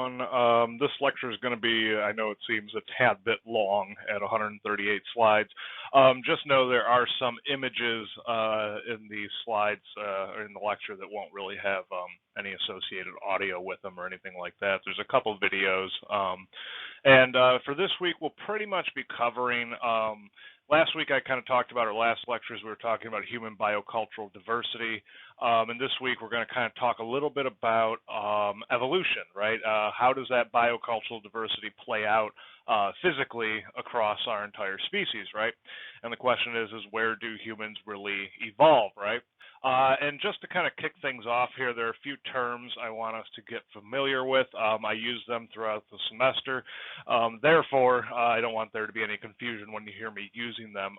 everyone. This lecture is going to be, I know it seems a tad bit long at 138 slides. Just know there are some images in the slides or in the lecture that won't really have any associated audio with them or anything like that. There's a couple videos. And for this week, we'll pretty much be covering last week I kind of talked about our last lectures. We were talking about human biocultural diversity. And this week we're going to kind of talk a little bit about evolution, right? How does that biocultural diversity play out physically across our entire species, right? And the question is where do humans really evolve, right? And just to kind of kick things off here, there are a few terms I want us to get familiar with. I use them throughout the semester. Therefore, I don't want there to be any confusion when you hear me using them.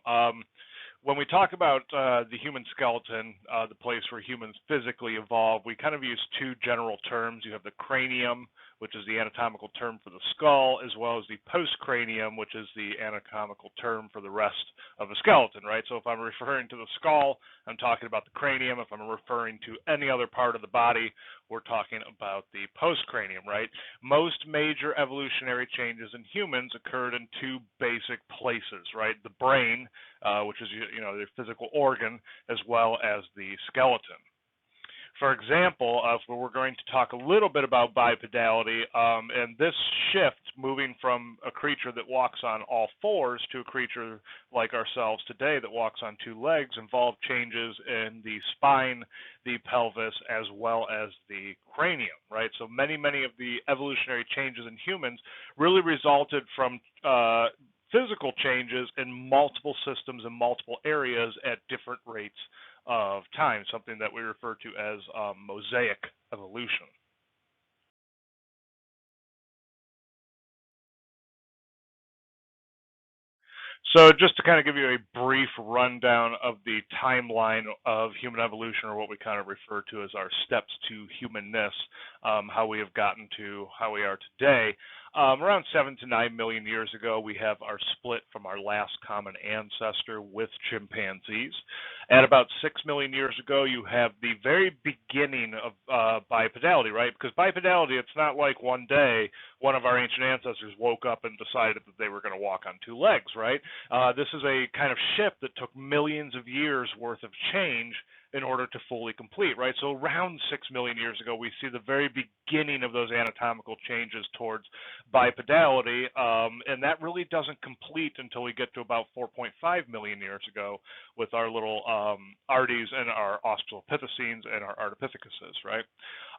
When we talk about the human skeleton, the place where humans physically evolve, we kind of use two general terms. You have the cranium, which is the anatomical term for the skull, as well as the postcranium, which is the anatomical term for the rest of a skeleton, right? So if I'm referring to the skull, I'm talking about the cranium. If I'm referring to any other part of the body, we're talking about the postcranium, right? Most major evolutionary changes in humans occurred in two basic places, right? The brain, which is, the physical organ, as well as the skeleton. For example, we're going to talk a little bit about bipedality, and this shift, moving from a creature that walks on all fours to a creature like ourselves today that walks on two legs, involved changes in the spine, the pelvis, as well as the cranium, right? So many of the evolutionary changes in humans really resulted from physical changes in multiple systems and multiple areas at different rates of time, something that we refer to as mosaic evolution. So just to kind of give you a brief rundown of the timeline of human evolution, or what we kind of refer to as our steps to humanness, how we have gotten to how we are today. Around 7 to 9 million years ago, we have our split from our last common ancestor with chimpanzees. At about 6 million years ago, you have the very beginning of bipedality, right? Because bipedality, it's not like one day one of our ancient ancestors woke up and decided that they were going to walk on two legs, right? This is a kind of shift that took millions of years worth of change in order to fully complete, right? So around 6 million years ago, we see the very beginning of those anatomical changes towards bipedality, and that really doesn't complete until we get to about 4.5 million years ago with our little arties and our australopithecines and our ardipithecuses, right?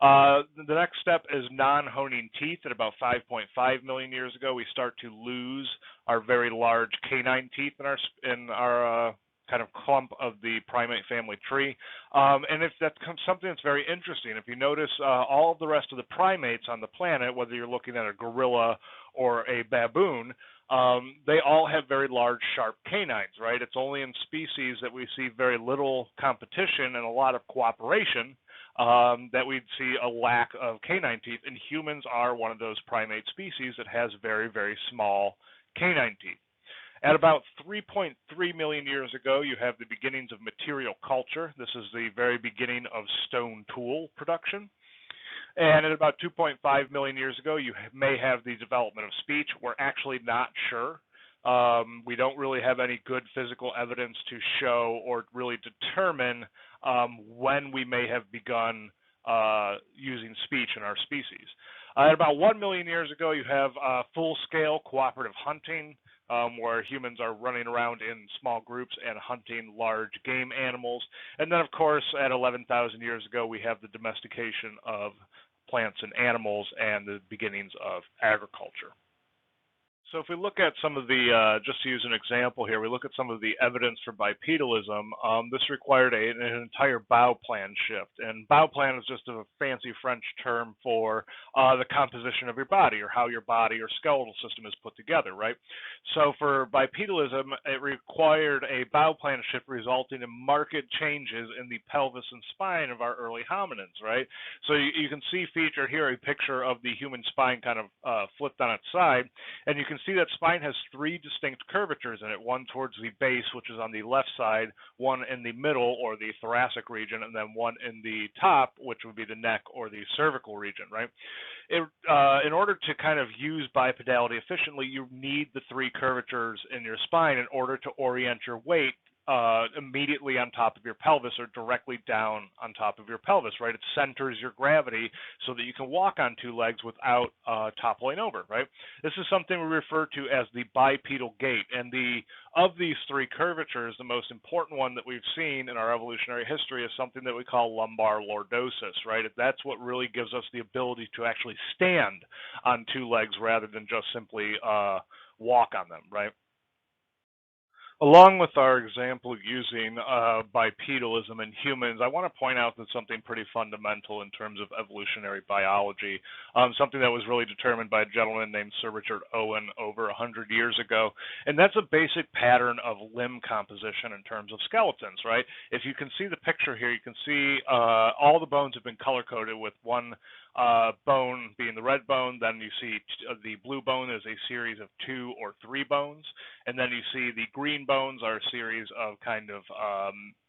The next step is non-honing teeth. At about 5.5 million years ago, we start to lose our very large canine teeth in our kind of clump of the primate family tree. And if that's something that's very interesting, if you notice all of the rest of the primates on the planet, whether you're looking at a gorilla or a baboon, they all have very large, sharp canines, right? It's only in species that we see very little competition and a lot of cooperation that we'd see a lack of canine teeth. And humans are one of those primate species that has very, very small canine teeth. At about 3.3 million years ago, you have the beginnings of material culture. This is the very beginning of stone tool production. And at about 2.5 million years ago, you may have the development of speech. We're actually not sure. We don't really have any good physical evidence to show or really determine when we may have begun using speech in our species. At about 1 million years ago, you have full-scale cooperative hunting, where humans are running around in small groups and hunting large game animals. And then, of course, at 11,000 years ago, we have the domestication of plants and animals and the beginnings of agriculture. So if we look at some of the, just to use an example here, we look at some of the evidence for bipedalism. This required an entire bow plan shift. And bow plan is just a fancy French term for the composition of your body, or how your body or skeletal system is put together, right? So for bipedalism, it required a bow plan shift resulting in marked changes in the pelvis and spine of our early hominins, right? So you can see featured here a picture of the human spine kind of flipped on its side, and you can see that spine has three distinct curvatures in it, one towards the base, which is on the left side, one in the middle or the thoracic region, and then one in the top, which would be the neck or the cervical region, right? In order to kind of use bipedality efficiently, you need the three curvatures in your spine in order to orient your weight immediately on top of your pelvis or directly down on top of your pelvis, right? It centers your gravity so that you can walk on two legs without toppling over, right? This is something we refer to as the bipedal gait. And of these three curvatures, the most important one that we've seen in our evolutionary history is something that we call lumbar lordosis, right? That's what really gives us the ability to actually stand on two legs rather than just simply walk on them, right? Along with our example using bipedalism in humans, I want to point out that something pretty fundamental in terms of evolutionary biology, something that was really determined by a gentleman named Sir Richard Owen over 100 years ago, and that's a basic pattern of limb composition in terms of skeletons, right? If you can see the picture here, you can see all the bones have been color-coded with one bone being the red bone, then you see the blue bone is a series of 2 or 3 bones, and then you see the green bones are a series of kind of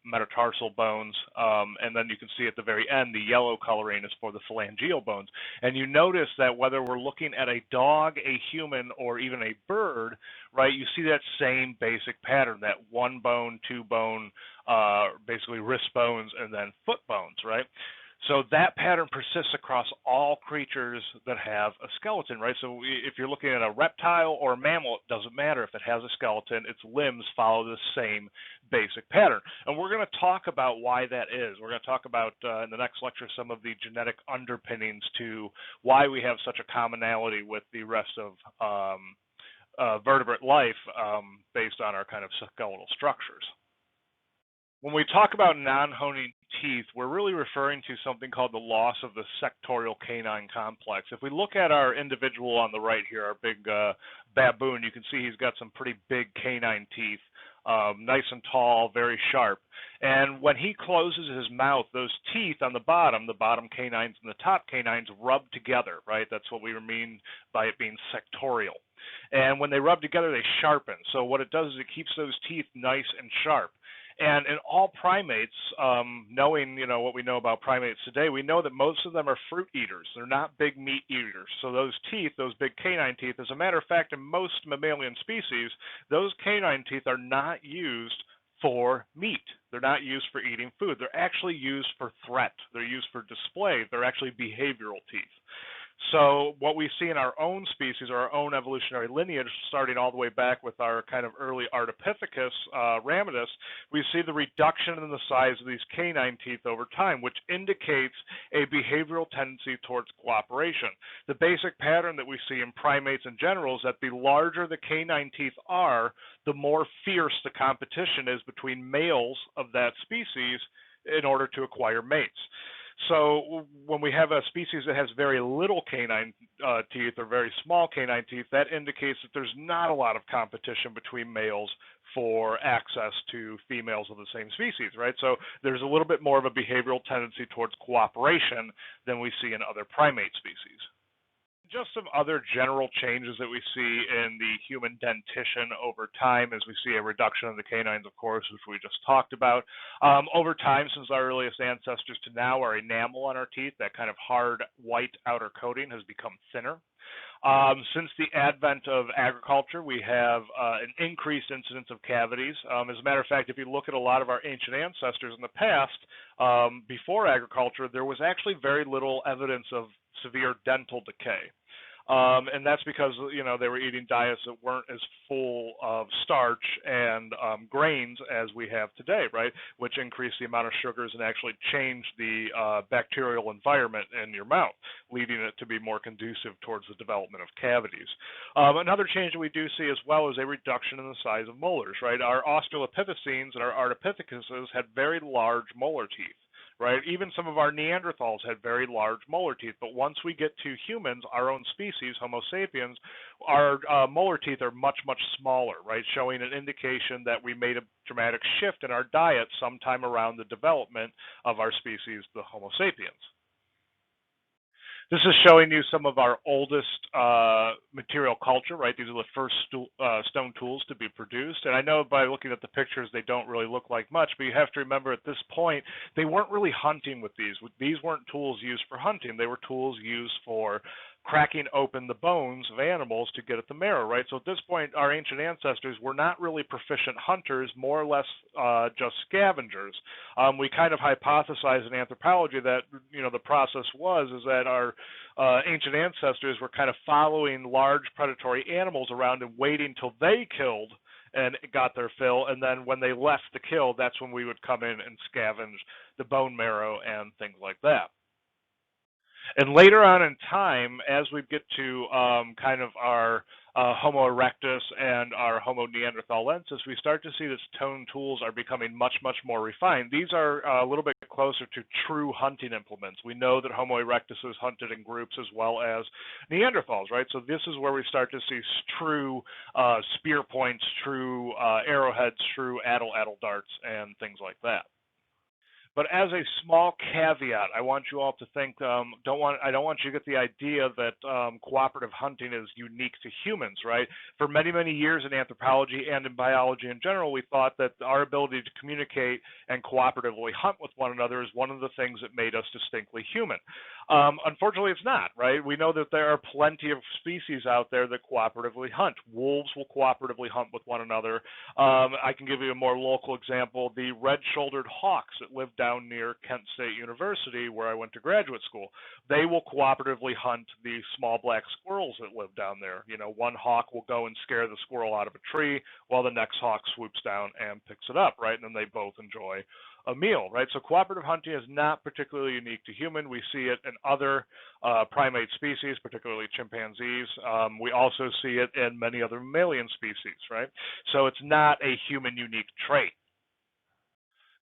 metatarsal bones, and then you can see at the very end the yellow coloring is for the phalangeal bones. And you notice that whether we're looking at a dog, a human, or even a bird, right, you see that same basic pattern, that 1 bone, 2 bone, basically wrist bones, and then foot bones, right? So that pattern persists across all creatures that have a skeleton, right? So if you're looking at a reptile or a mammal, it doesn't matter if it has a skeleton, its limbs follow the same basic pattern. And we're going to talk about why that is. We're going to talk about in the next lecture some of the genetic underpinnings to why we have such a commonality with the rest of vertebrate life based on our kind of skeletal structures. When we talk about non-honing teeth, we're really referring to something called the loss of the sectorial canine complex. If we look at our individual on the right here, our big baboon, you can see he's got some pretty big canine teeth, nice and tall, very sharp. And when he closes his mouth, those teeth on the bottom canines and the top canines rub together, right? That's what we mean by it being sectorial. And when they rub together, they sharpen. So what it does is it keeps those teeth nice and sharp. And in all primates, knowing what we know about primates today, we know that most of them are fruit eaters. They're not big meat eaters. So those teeth, those big canine teeth, as a matter of fact, in most mammalian species, those canine teeth are not used for meat. They're not used for eating food. They're actually used for threat. They're used for display. They're actually behavioral teeth. So what we see in our own species, or our own evolutionary lineage, starting all the way back with our kind of early Ardipithecus, ramidus, we see the reduction in the size of these canine teeth over time, which indicates a behavioral tendency towards cooperation. The basic pattern that we see in primates in general is that the larger the canine teeth are, the more fierce the competition is between males of that species in order to acquire mates. So when we have a species that has very little canine teeth or very small canine teeth, that indicates that there's not a lot of competition between males for access to females of the same species, right? So there's a little bit more of a behavioral tendency towards cooperation than we see in other primate species. Just some other general changes that we see in the human dentition over time as we see a reduction in the canines, of course, which we just talked about. Over time, since our earliest ancestors to now, our enamel on our teeth, that kind of hard white outer coating, has become thinner. Since the advent of agriculture, we have an increased incidence of cavities. As a matter of fact, if you look at a lot of our ancient ancestors in the past, before agriculture, there was actually very little evidence of severe dental decay. And that's because, they were eating diets that weren't as full of starch and grains as we have today, right? Which increased the amount of sugars and actually changed the bacterial environment in your mouth, leading it to be more conducive towards the development of cavities. Another change that we do see as well is a reduction in the size of molars, right? Our Australopithecines and our Ardipithecus had very large molar teeth. Right? Even some of our Neanderthals had very large molar teeth, but once we get to humans, our own species, Homo sapiens, our molar teeth are much, much smaller, right? Showing an indication that we made a dramatic shift in our diet sometime around the development of our species, the Homo sapiens. This is showing you some of our oldest material culture, right? These are the first stone tools to be produced. And I know by looking at the pictures, they don't really look like much, but you have to remember at this point, they weren't really hunting with these. These weren't tools used for hunting. They were tools used for cracking open the bones of animals to get at the marrow, right? So at this point, our ancient ancestors were not really proficient hunters, more or less just scavengers. We kind of hypothesize in anthropology that, the process is that our ancient ancestors were kind of following large predatory animals around and waiting till they killed and got their fill, and then when they left the kill, that's when we would come in and scavenge the bone marrow and things like that. And later on in time, as we get to kind of our Homo erectus and our Homo neanderthalensis, we start to see that stone tools are becoming much, much more refined. These are a little bit closer to true hunting implements. We know that Homo erectus was hunted in groups as well as Neanderthals, right? So this is where we start to see true spear points, true arrowheads, true addle darts, and things like that. But as a small caveat, I want you all to think. I don't want you to get the idea that cooperative hunting is unique to humans, right? For many, many years in anthropology and in biology in general, we thought that our ability to communicate and cooperatively hunt with one another is one of the things that made us distinctly human. Unfortunately, it's not, right? We know that there are plenty of species out there that cooperatively hunt. Wolves will cooperatively hunt with one another. I can give you a more local example. The red-shouldered hawks that live down near Kent State University, where I went to graduate school, they will cooperatively hunt the small black squirrels that live down there. One hawk will go and scare the squirrel out of a tree while the next hawk swoops down and picks it up, right? And then they both enjoy a meal, right? So cooperative hunting is not particularly unique to human. We see it in other primate species, particularly chimpanzees. We also see it in many other mammalian species, right? So it's not a human unique trait.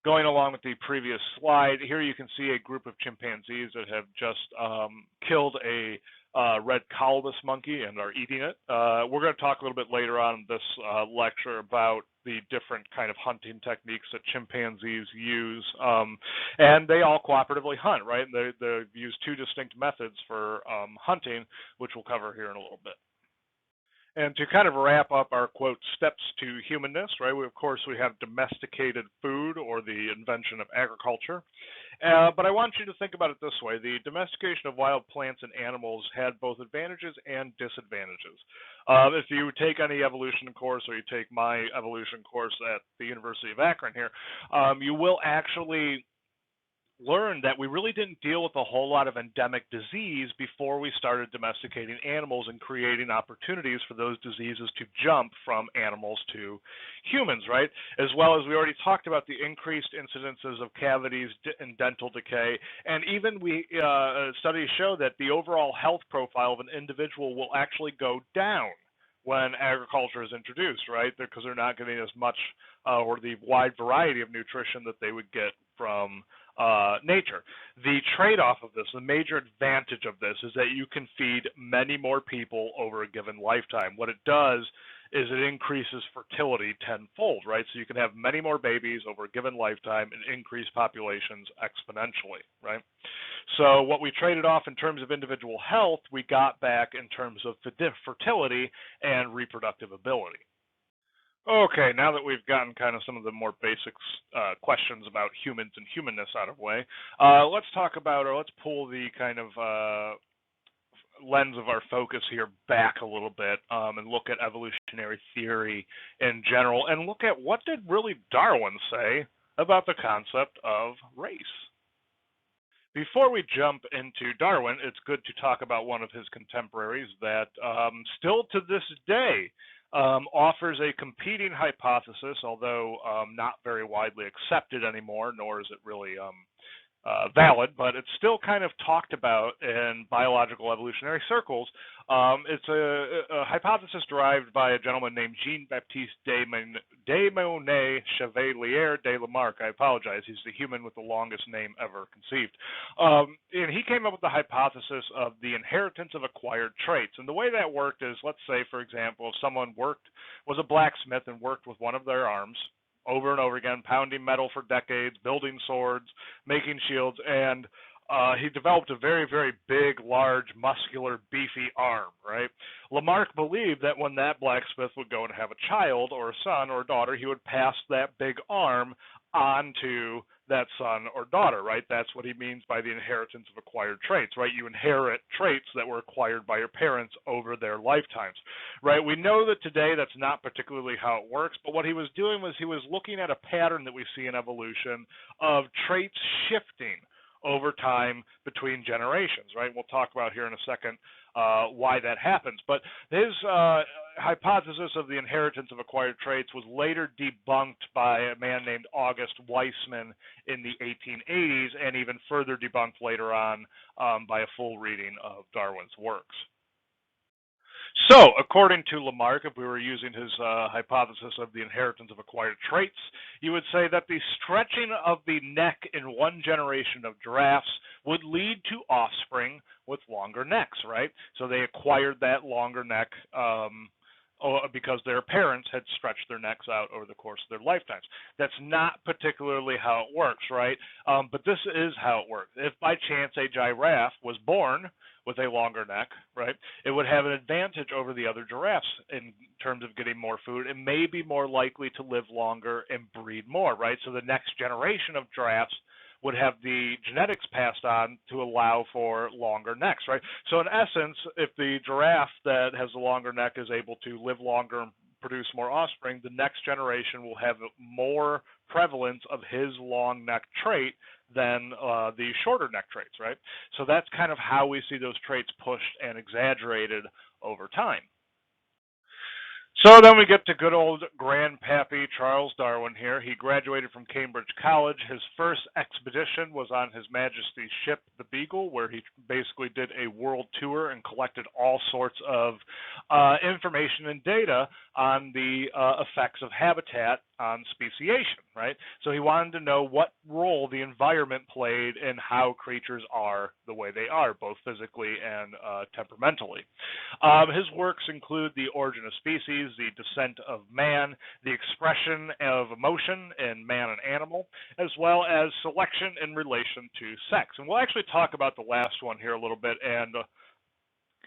Going along with the previous slide, here you can see a group of chimpanzees that have just killed a red colobus monkey and are eating it. We're going to talk a little bit later on in this lecture about the different kind of hunting techniques that chimpanzees use, and they all cooperatively hunt, right? They use two distinct methods for hunting, which we'll cover here in a little bit. And to kind of wrap up our, quote, steps to humanness, right, of course, we have domesticated food, or the invention of agriculture. But I want you to think about it this way. The domestication of wild plants and animals had both advantages and disadvantages. If you take any evolution course, or you take my evolution course at the University of Akron here, you will actually learned that we really didn't deal with a whole lot of endemic disease before we started domesticating animals and creating opportunities for those diseases to jump from animals to humans, right? As well as we already talked about the increased incidences of cavities and dental decay, and even studies show that the overall health profile of an individual will actually go down when agriculture is introduced, right? Because they're not getting as much or the wide variety of nutrition that they would get from nature. The trade-off of this, the major advantage of this, is that you can feed many more people over a given lifetime. What it does is it increases fertility tenfold, right? So you can have many more babies over a given lifetime and increase populations exponentially, right? So what we traded off in terms of individual health, we got back in terms of fertility and reproductive ability. Okay, now that we've gotten kind of some of the more basic questions about humans and humanness out of the way, let's talk about, or let's pull the kind of lens of our focus here back a little bit and look at evolutionary theory in general, and look at what did really Darwin say about the concept of race. Before we jump into Darwin, it's good to talk about one of his contemporaries that still to this day offers a competing hypothesis, although not very widely accepted anymore, nor is it really valid, but it's still kind of talked about in biological evolutionary circles. It's a hypothesis derived by a gentleman named Jean-Baptiste Desmosnets Chevalier de Lamarck. I apologize, he's the human with the longest name ever conceived. And he came up with the hypothesis of the inheritance of acquired traits. And the way that worked is, let's say, for example, if someone was a blacksmith and worked with one of their arms, over and over again, pounding metal for decades, building swords, making shields, and he developed a very, very big, large, muscular, beefy arm, right? Lamarck believed that when that blacksmith would go and have a child or a son or a daughter, he would pass that big arm onto that son or daughter, right? That's what he means by the inheritance of acquired traits, right? You inherit traits that were acquired by your parents over their lifetimes, right? We know that today that's not particularly how it works, but what he was doing was he was looking at a pattern that we see in evolution of traits shifting over time between generations, right? We'll talk about here in a second why that happens. But his hypothesis of the inheritance of acquired traits was later debunked by a man named August Weismann in the 1880s, and even further debunked later on by a full reading of Darwin's works. So, according to Lamarck, if we were using his hypothesis of the inheritance of acquired traits, you would say that the stretching of the neck in one generation of giraffes would lead to offspring with longer necks, right? So they acquired that longer neck because their parents had stretched their necks out over the course of their lifetimes. That's not particularly how it works, right? But this is how it works. If by chance a giraffe was born with a longer neck, right, it would have an advantage over the other giraffes in terms of getting more food and may be more likely to live longer and breed more, right? So the next generation of giraffes would have the genetics passed on to allow for longer necks, right? So in essence, if the giraffe that has a longer neck is able to live longer and produce more offspring, the next generation will have more prevalence of his long neck trait than the shorter neck traits, right? So that's kind of how we see those traits pushed and exaggerated over time. So then we get to good old Grandpappy Charles Darwin here. He graduated from Cambridge College. His first expedition was on His Majesty's ship, the Beagle, where he basically did a world tour and collected all sorts of information and data on the effects of habitat on speciation, right? So he wanted to know what role the environment played in how creatures are the way they are, both physically and temperamentally. His works include The Origin of Species, The Descent of Man, The Expression of Emotion in Man and Animal, as well as Selection in Relation to Sex. And we'll actually talk about the last one here a little bit, and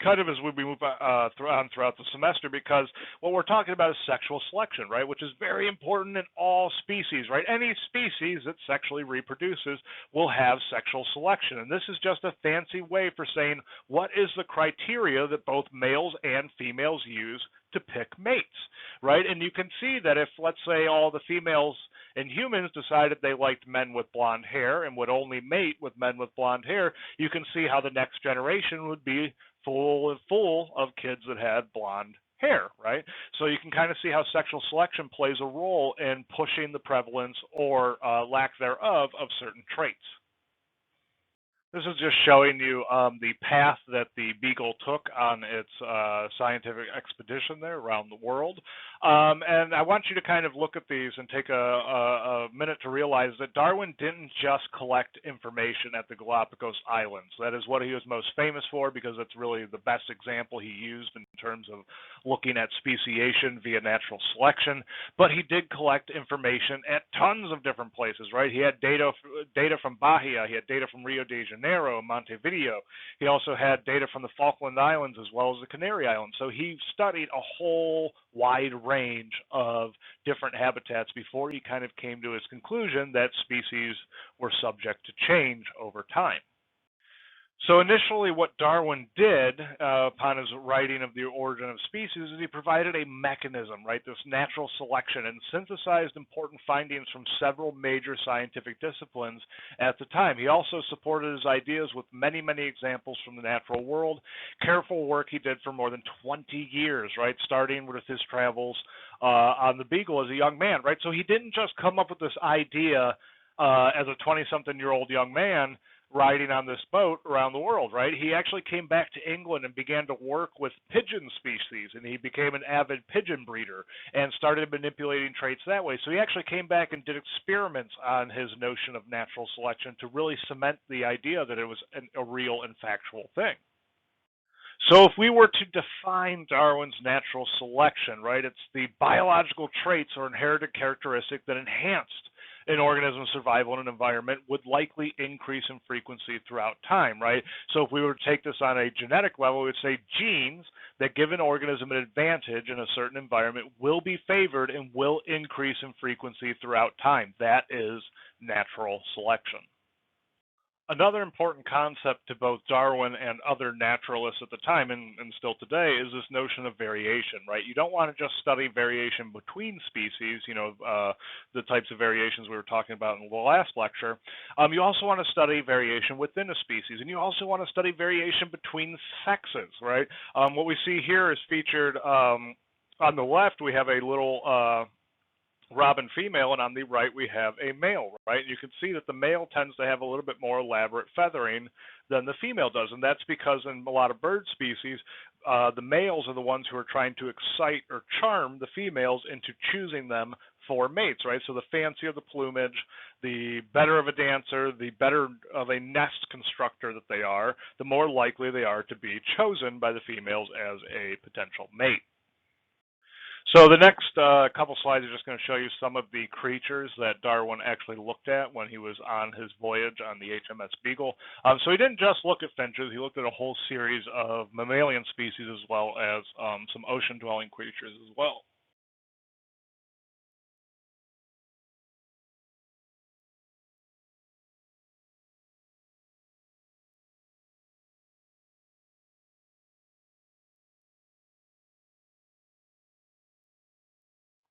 kind of as we move on throughout the semester, because what we're talking about is sexual selection, right, which is very important in all species, right? Any species that sexually reproduces will have sexual selection, and this is just a fancy way for saying what is the criteria that both males and females use to pick mates, right? And you can see that if, let's say, all the females in humans decided they liked men with blonde hair and would only mate with men with blonde hair, you can see how the next generation would be full of kids that had blonde hair, right? So you can kind of see how sexual selection plays a role in pushing the prevalence or lack thereof of certain traits. This is just showing you the path that the Beagle took on its scientific expedition there around the world. And I want you to kind of look at these and take a minute to realize that Darwin didn't just collect information at the Galapagos Islands. That is what he was most famous for, because it's really the best example he used in terms of looking at speciation via natural selection. But he did collect information at tons of different places, right? He had data from Bahia, he had data from Rio de Janeiro, Montevideo. He also had data from the Falkland Islands as well as the Canary Islands. So he studied a whole wide range of different habitats before he kind of came to his conclusion that species were subject to change over time. So initially what Darwin did upon his writing of The Origin of Species is he provided a mechanism, right, this natural selection, and synthesized important findings from several major scientific disciplines at the time. He also supported his ideas with many, many examples from the natural world. Careful work he did for more than 20 years, right, starting with his travels on the Beagle as a young man, right? So he didn't just come up with this idea as a 20-something-year-old young man riding on this boat around the world, right? He actually came back to England and began to work with pigeon species, and he became an avid pigeon breeder and started manipulating traits that way. So he actually came back and did experiments on his notion of natural selection to really cement the idea that it was a real and factual thing. So if we were to define Darwin's natural selection, right, it's the biological traits or inherited characteristic that enhanced an organism's survival in an environment would likely increase in frequency throughout time, right? So if we were to take this on a genetic level, we would say genes that give an organism an advantage in a certain environment will be favored and will increase in frequency throughout time. That is natural selection. Another important concept to both Darwin and other naturalists at the time and still today is this notion of variation, right? You don't want to just study variation between species, the types of variations we were talking about in the last lecture. You also want to study variation within a species, and you also want to study variation between sexes, right? What we see here is featured on the left, we have a little robin female, and on the right we have a male, right? You can see that the male tends to have a little bit more elaborate feathering than the female does, and that's because in a lot of bird species, the males are the ones who are trying to excite or charm the females into choosing them for mates, right? So the fancier the plumage, the better of a dancer, the better of a nest constructor that they are, the more likely they are to be chosen by the females as a potential mate. So the next couple slides are just going to show you some of the creatures that Darwin actually looked at when he was on his voyage on the HMS Beagle. So he didn't just look at finches, he looked at a whole series of mammalian species as well as some ocean-dwelling creatures as well.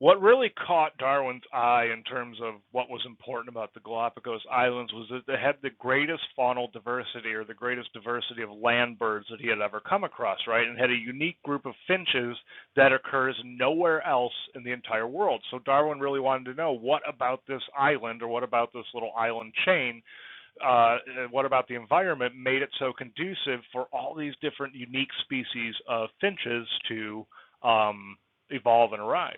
What really caught Darwin's eye in terms of what was important about the Galapagos Islands was that they had the greatest faunal diversity, or the greatest diversity of land birds that he had ever come across, right? And had a unique group of finches that occurs nowhere else in the entire world. So Darwin really wanted to know, what about this island, or what about this little island chain, what about the environment made it so conducive for all these different unique species of finches to evolve and arise.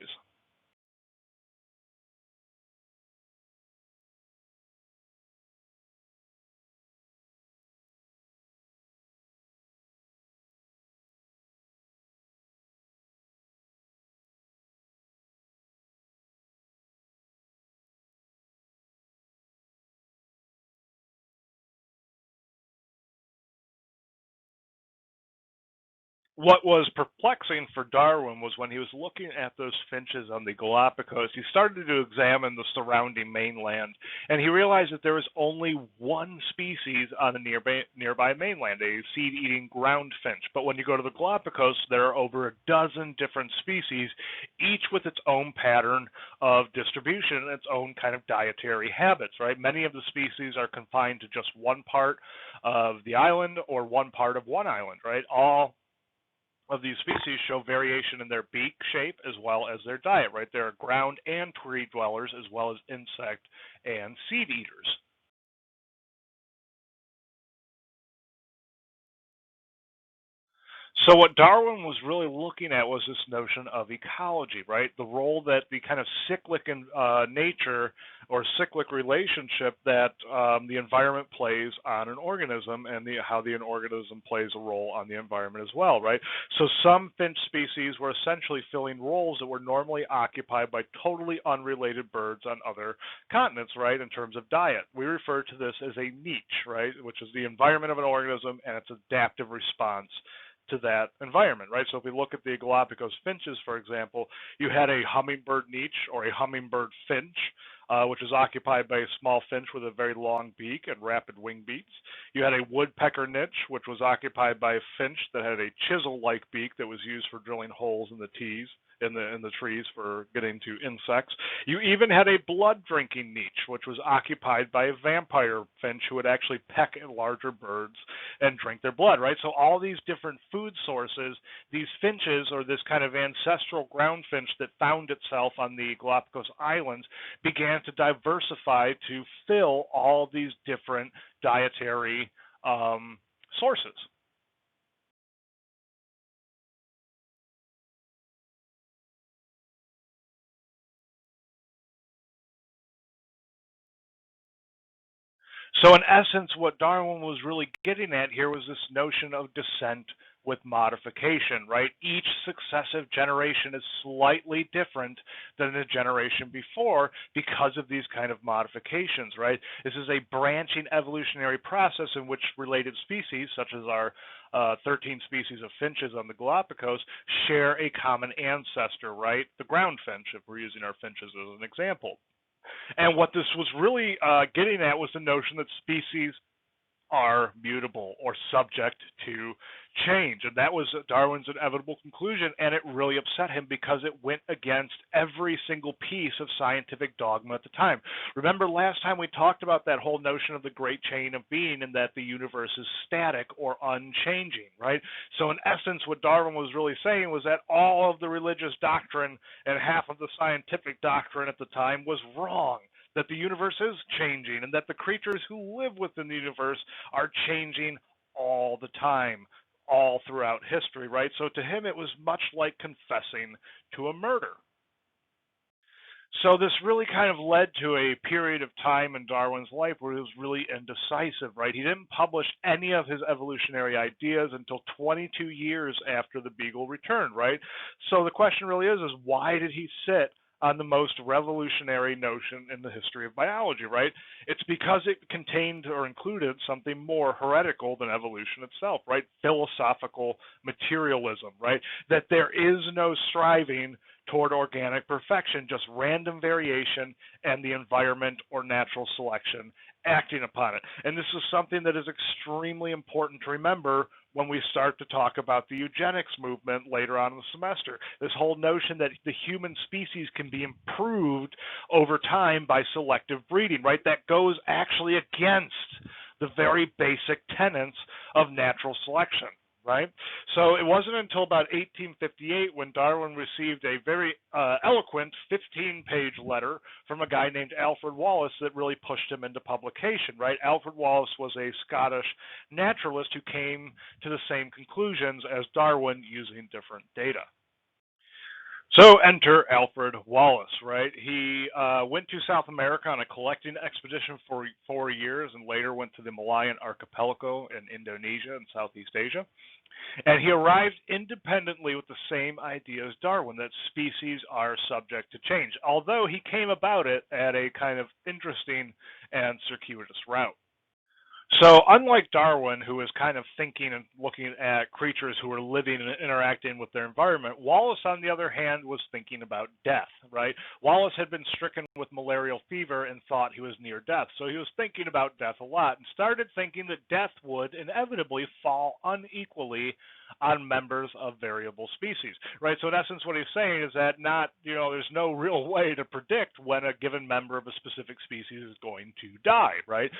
What was perplexing for Darwin was when he was looking at those finches on the Galapagos, he started to examine the surrounding mainland, and he realized that there was only one species on the nearby mainland, a seed-eating ground finch. But when you go to the Galapagos, there are over a dozen different species, each with its own pattern of distribution and its own kind of dietary habits, right? Many of the species are confined to just one part of the island or one part of one island, right? All of these species show variation in their beak shape as well as their diet, right? There are ground and tree dwellers as well as insect and seed eaters. So what Darwin was really looking at was this notion of ecology, right? The role that the kind of cyclic in, nature or cyclic relationship that the environment plays on an organism, and how the organism plays a role on the environment as well, right? So some finch species were essentially filling roles that were normally occupied by totally unrelated birds on other continents, right, in terms of diet. We refer to this as a niche, right, which is the environment of an organism and its adaptive response to that environment, right? So if we look at the Galapagos finches, for example, you had a hummingbird niche, or a hummingbird finch, which was occupied by a small finch with a very long beak and rapid wing beats. You had a woodpecker niche, which was occupied by a finch that had a chisel-like beak that was used for drilling holes in the trees for getting to insects. You even had a blood drinking niche, which was occupied by a vampire finch who would actually peck at larger birds and drink their blood, right? So all these different food sources, these finches, or this kind of ancestral ground finch that found itself on the Galapagos Islands, began to diversify to fill all these different dietary sources. So in essence, what Darwin was really getting at here was this notion of descent with modification, right? Each successive generation is slightly different than the generation before because of these kind of modifications, right? This is a branching evolutionary process in which related species, such as our 13 species of finches on the Galapagos, share a common ancestor, right? The ground finch, if we're using our finches as an example. And what this was really getting at was the notion that species are mutable or subject to change. And that was Darwin's inevitable conclusion, and it really upset him because it went against every single piece of scientific dogma at the time. Remember last time we talked about that whole notion of the great chain of being and that the universe is static or unchanging, right? So in essence, what Darwin was really saying was that all of the religious doctrine and half of the scientific doctrine at the time was wrong, that the universe is changing and that the creatures who live within the universe are changing all the time, all throughout history, right? So to him, it was much like confessing to a murder. So this really kind of led to a period of time in Darwin's life where he was really indecisive, right? He didn't publish any of his evolutionary ideas until 22 years after the Beagle returned, right? So the question really is why did he sit on the most revolutionary notion in the history of biology, right? It's because it contained or included something more heretical than evolution itself, right? Philosophical materialism, right? That there is no striving toward organic perfection, just random variation and the environment or natural selection acting upon it. And this is something that is extremely important to remember when we start to talk about the eugenics movement later on in the semester. This whole notion that the human species can be improved over time by selective breeding, right? That goes actually against the very basic tenets of natural selection, right? So it wasn't until about 1858 when Darwin received a very eloquent 15-page letter from a guy named ALFRED Wallace that really pushed him into publication, right? ALFRED Wallace was a Scottish naturalist who came to the same conclusions as Darwin using different data. So enter Alfred Wallace, right? He went to South America on a collecting expedition for 4 years and later went to the Malayan Archipelago in Indonesia and Southeast Asia. And he arrived independently with the same idea as Darwin, that species are subject to change, although he came about it at a kind of interesting and circuitous route. So unlike Darwin, who was kind of thinking and looking at creatures who were living and interacting with their environment, Wallace, on the other hand, was thinking about death, right? Wallace had been stricken with malarial fever and thought he was near death. So he was thinking about death a lot and started thinking that death would inevitably fall unequally on members of variable species, right? So in essence, what he's saying is that there's no real way to predict when a given member of a specific species is going to die, right?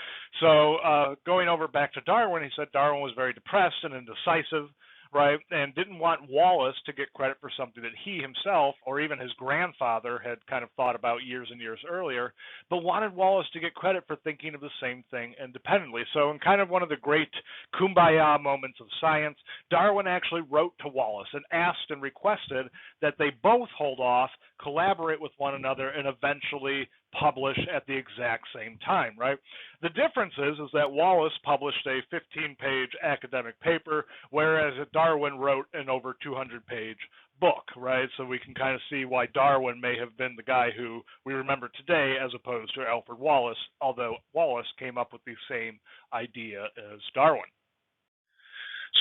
So going over back to Darwin, he said Darwin was very depressed and indecisive, right, and didn't want Wallace to get credit for something that he himself or even his grandfather had kind of thought about years and years earlier, but wanted Wallace to get credit for thinking of the same thing independently. So in kind of one of the great kumbaya moments of science, Darwin actually wrote to Wallace and asked and requested that they both hold off, collaborate with one another, and eventually publish at the exact same time, right? The difference is that Wallace published a 15-page academic paper, whereas Darwin wrote an over 200-page book, right? So we can kind of see why Darwin may have been the guy who we remember today as opposed to Alfred Wallace, although Wallace came up with the same idea as Darwin.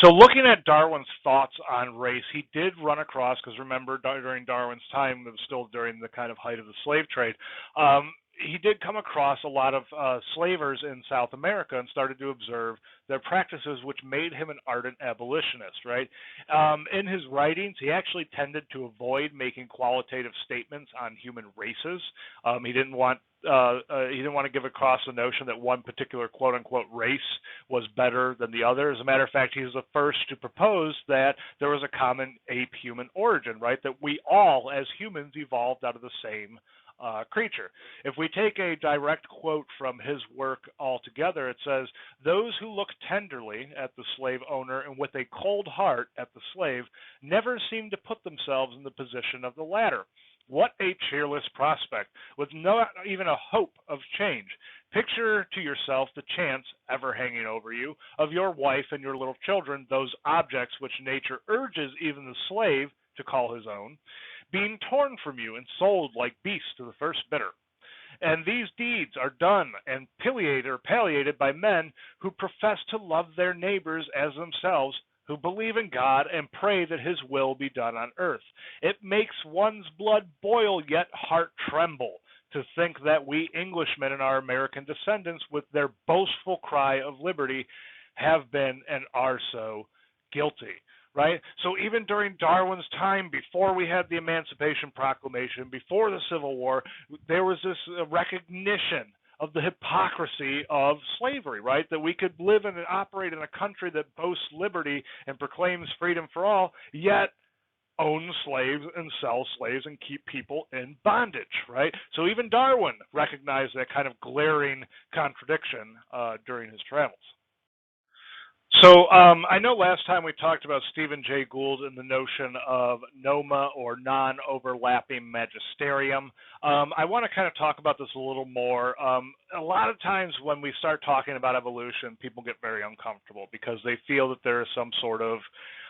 So looking at Darwin's thoughts on race, he did run across, because remember, during Darwin's time, it was still during the kind of height of the slave trade, he did come across a lot of slavers in South America and started to observe their practices, which made him an ardent abolitionist, right? In his writings, he actually tended to avoid making qualitative statements on human races. He didn't want to give across the notion that one particular quote-unquote race was better than the other. As a matter of fact, he was the first to propose that there was a common ape-human origin, right? That we all, as humans, evolved out of the same creature. If we take a direct quote from his work altogether, it says, "Those who look tenderly at the slave owner and with a cold heart at the slave never seem to put themselves in the position of the latter. What a cheerless prospect, with not even a hope of change. Picture to yourself the chance ever hanging over you of your wife and your little children, those objects which nature urges even the slave to call his own, being torn from you and sold like beasts to the first bidder. And these deeds are done and palliated by men who profess to love their neighbors as themselves, who believe in God and pray that his will be done on earth. It makes one's blood boil, yet heart tremble, to think that we Englishmen and our American descendants, with their boastful cry of liberty, have been and are so guilty. Right? So even during Darwin's time, before we had the Emancipation Proclamation, before the Civil War, there was this recognition of the hypocrisy of slavery, right? That we could live and operate in a country that boasts liberty and proclaims freedom for all, yet own slaves and sell slaves and keep people in bondage, right? So even Darwin recognized that kind of glaring contradiction during his travels. So I know last time we talked about Stephen Jay Gould and the notion of NOMA, or non-overlapping magisterium. I want to kind of talk about this a little more. A lot of times when we start talking about evolution, people get very uncomfortable because they feel that there is some sort of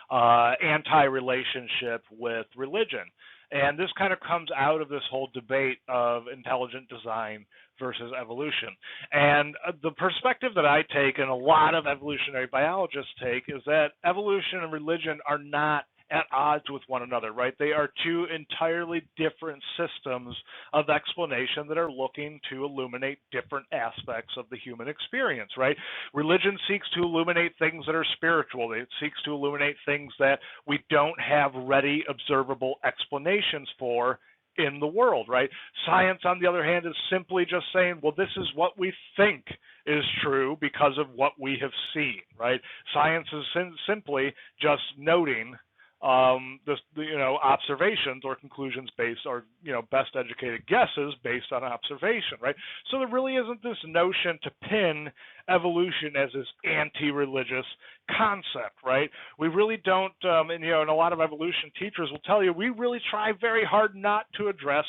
anti-relationship with religion. And this kind of comes out of this whole debate of intelligent design versus evolution. And the perspective that I take, and a lot of evolutionary biologists take, is that evolution and religion are not at odds with one another, right? They are two entirely different systems of explanation that are looking to illuminate different aspects of the human experience, right? Religion seeks to illuminate things that are spiritual. It seeks to illuminate things that we don't have ready, observable explanations for in the world, right? Science, on the other hand, is simply just saying, well, this is what we think is true because of what we have seen, right? Science is simply just noting observations or conclusions based, or best educated guesses based on observation, right? So there really isn't this notion to pin evolution as this anti-religious concept, right? We really don't, and a lot of evolution teachers will tell you, we really try very hard not to address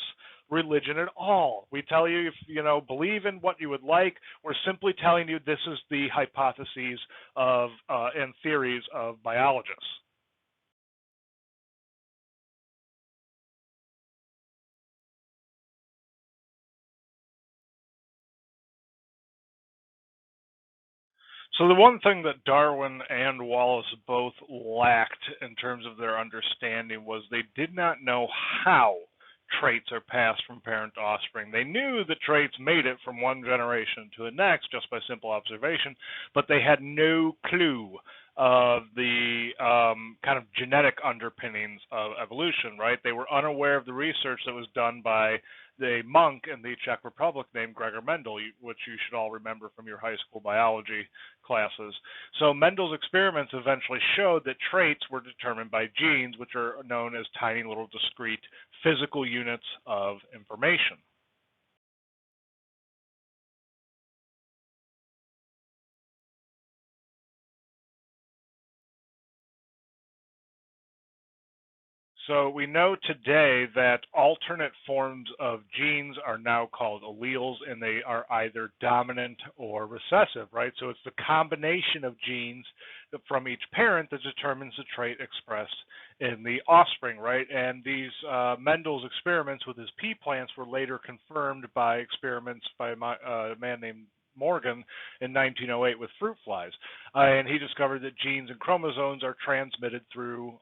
religion at all. We tell you, if believe in what you would like. We're simply telling you this is the hypotheses of and theories of biologists. So the one thing that Darwin and Wallace both lacked in terms of their understanding was they did not know how traits are passed from parent to offspring. They knew the traits made it from one generation to the next just by simple observation, but they had no clue of the kind of genetic underpinnings of evolution, right? They were unaware of the research that was done by the monk in the Czech Republic named Gregor Mendel, which you should all remember from your high school biology classes. So Mendel's experiments eventually showed that traits were determined by genes, which are known as tiny little discrete physical units of information. So we know today that alternate forms of genes are now called alleles, and they are either dominant or recessive, right? So it's the combination of genes from each parent that determines the trait expressed in the offspring, right? And these Mendel's experiments with his pea plants were later confirmed by experiments by a man named Morgan in 1908 with fruit flies. And he discovered that genes and chromosomes are transmitted through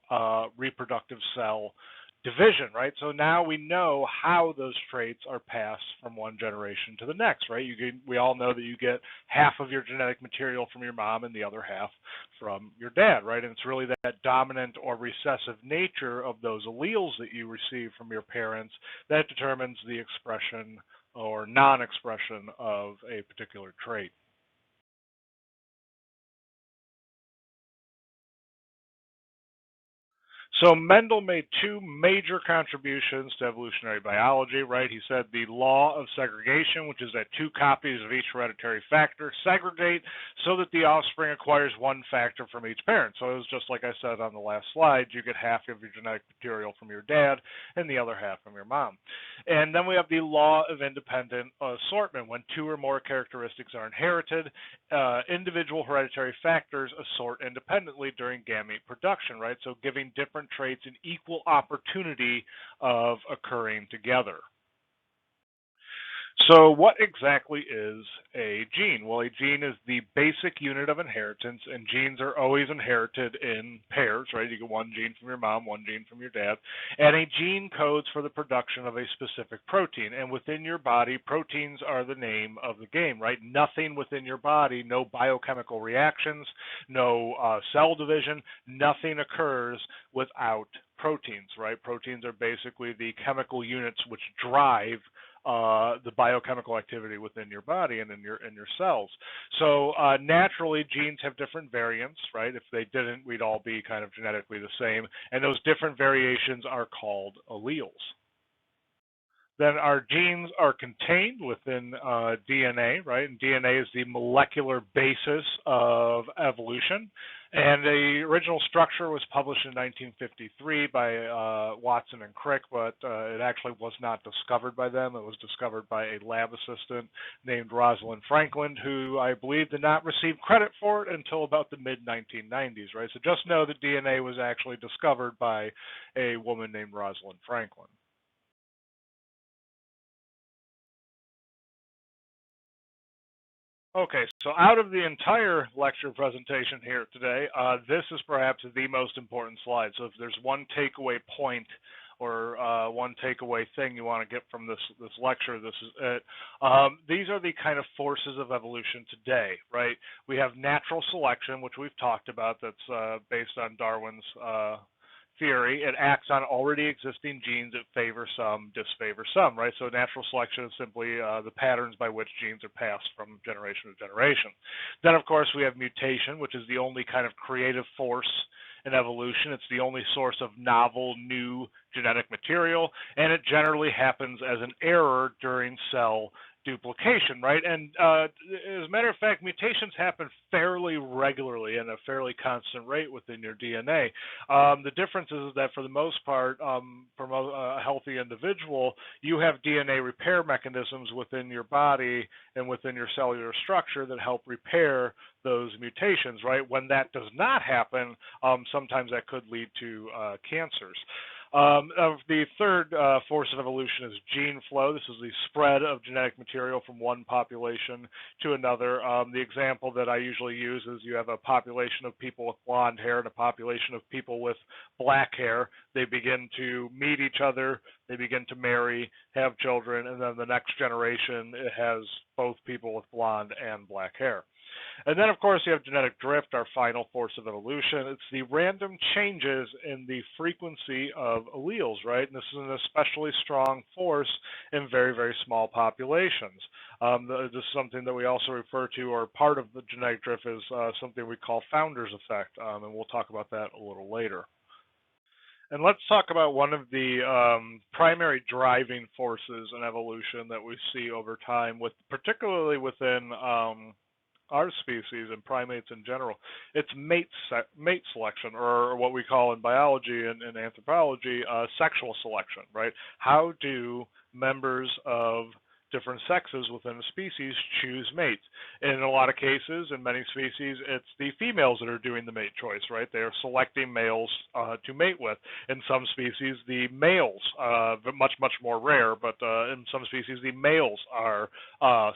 reproductive cell division, right? So now we know how those traits are passed from one generation to the next, right? We all know that you get half of your genetic material from your mom and the other half from your dad, right? And it's really that dominant or recessive nature of those alleles that you receive from your parents that determines the expression or non-expression of a particular trait. So Mendel made two major contributions to evolutionary biology, right? He said the law of segregation, which is that two copies of each hereditary factor segregate so that the offspring acquires one factor from each parent. So it was just like I said on the last slide, you get half of your genetic material from your dad and the other half from your mom. And then we have the law of independent assortment. When two or more characteristics are inherited, individual hereditary factors assort independently during gamete production, right? So giving different traits an equal opportunity of occurring together. So what exactly is a gene? Well, a gene is the basic unit of inheritance, and genes are always inherited in pairs, right? You get one gene from your mom, one gene from your dad, and a gene codes for the production of a specific protein. And within your body, proteins are the name of the game, right? Nothing within your body, no biochemical reactions, no cell division, nothing occurs without proteins, right? Proteins are basically the chemical units which drive the biochemical activity within your body and in your cells. So naturally, genes have different variants, right? If they didn't, we'd all be kind of genetically the same, and those different variations are called alleles. Then our genes are contained within DNA, right? And DNA is the molecular basis of evolution. And the original structure was published in 1953 by Watson and Crick, but it actually was not discovered by them. It was discovered by a lab assistant named Rosalind Franklin, who I believe did not receive credit for it until about the mid-1990s, right? So just know that DNA was actually discovered by a woman named Rosalind Franklin. Okay, so out of the entire lecture presentation here today, this is perhaps the most important slide. So if there's one takeaway point or one takeaway thing you want to get from this lecture, this is it. These are the kind of forces of evolution today, right? We have natural selection, which we've talked about, that's based on Darwin's theory. It acts on already existing genes that favor some, disfavor some, right? So natural selection is simply the patterns by which genes are passed from generation to generation. Then, of course, we have mutation, which is the only kind of creative force in evolution. It's the only source of novel, new genetic material, and it generally happens as an error during cell duplication, right? And as a matter of fact, mutations happen fairly regularly and a fairly constant rate within your DNA. The difference is that for the most part, from a healthy individual, you have DNA repair mechanisms within your body and within your cellular structure that help repair those mutations, right? When that does not happen, sometimes that could lead to cancers. The third force of evolution is gene flow. This is the spread of genetic material from one population to another. The example that I usually use is you have a population of people with blonde hair and a population of people with black hair. They begin to meet each other, they begin to marry, have children, and then the next generation it has both people with blonde and black hair. And then, of course, you have genetic drift, our final force of evolution. It's the random changes in the frequency of alleles, right? And this is an especially strong force in very, very small populations. This is something that we also refer to, or part of the genetic drift is something we call founder's effect, and we'll talk about that a little later. And let's talk about one of the primary driving forces in evolution that we see over time, particularly within our species and primates in general. It's mate selection, or what we call in biology and anthropology, sexual selection, right? How do members of different sexes within a species choose mates? In a lot of cases, in many species, it's the females that are doing the mate choice, right? They are selecting males to mate with. In some species, the males, much more rare, but in some species, the males are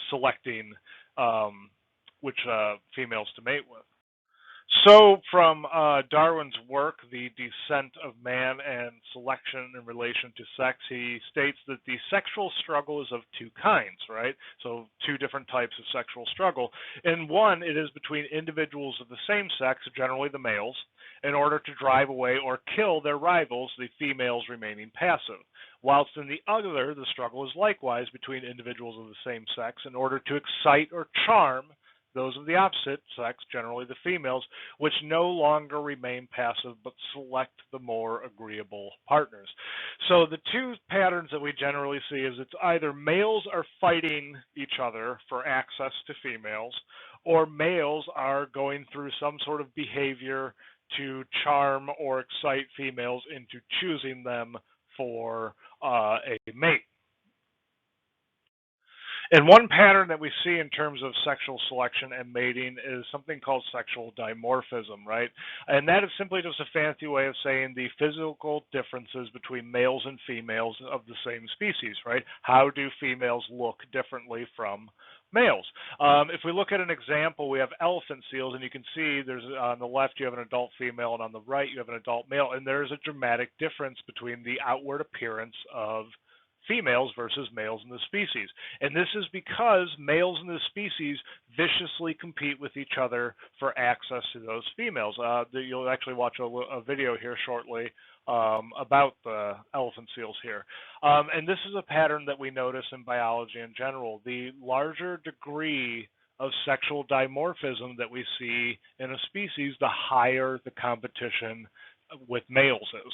selecting which females to mate with. So from Darwin's work, The Descent of Man and Selection in Relation to Sex, he states that the sexual struggle is of two kinds, right? So two different types of sexual struggle. In one, it is between individuals of the same sex, generally the males, in order to drive away or kill their rivals, the females remaining passive. Whilst in the other, the struggle is likewise between individuals of the same sex in order to excite or charm those of the opposite sex, generally the females, which no longer remain passive but select the more agreeable partners. So the two patterns that we generally see is it's either males are fighting each other for access to females, or males are going through some sort of behavior to charm or excite females into choosing them for a mate. And one pattern that we see in terms of sexual selection and mating is something called sexual dimorphism, right? And that is simply just a fancy way of saying the physical differences between males and females of the same species, right? How do females look differently from males? If we look at an example, we have elephant seals, and you can see there's on the left you have an adult female, and on the right you have an adult male, and there's a dramatic difference between the outward appearance of females versus males in the species. And this is because males in the species viciously compete with each other for access to those females. You'll actually watch a video here shortly about the elephant seals here. And this is a pattern that we notice in biology in general. The larger degree of sexual dimorphism that we see in a species, the higher the competition with males is.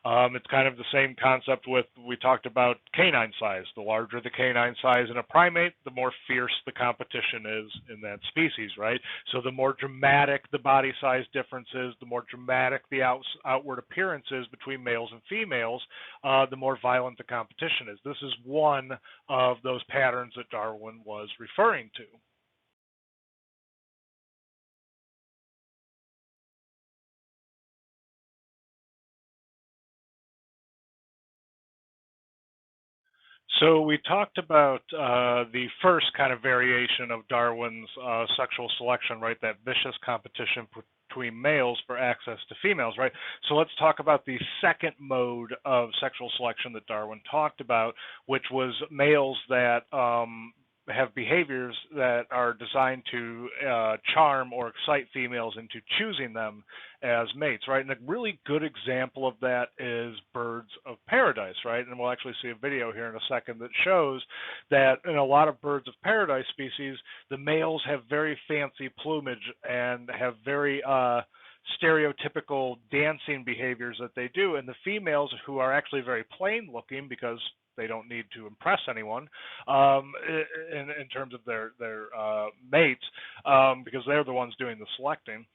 It's kind of the same concept with, we talked about canine size. The larger the canine size in a primate, the more fierce the competition is in that species, right? So the more dramatic the body size differences, the more dramatic the outward appearances between males and females, the more violent the competition is. This is one of those patterns that Darwin was referring to. So we talked about the first kind of variation of Darwin's sexual selection, right? That vicious competition between males for access to females, right? So let's talk about the second mode of sexual selection that Darwin talked about, which was males that have behaviors that are designed to charm or excite females into choosing them as mates, right? And a really good example of that is birds of paradise, right? And we'll actually see a video here in a second that shows that in a lot of birds of paradise species, the males have very fancy plumage and have very stereotypical dancing behaviors that they do, and the females, who are actually very plain looking because they don't need to impress anyone in terms of their mates, because they're the ones doing the selecting.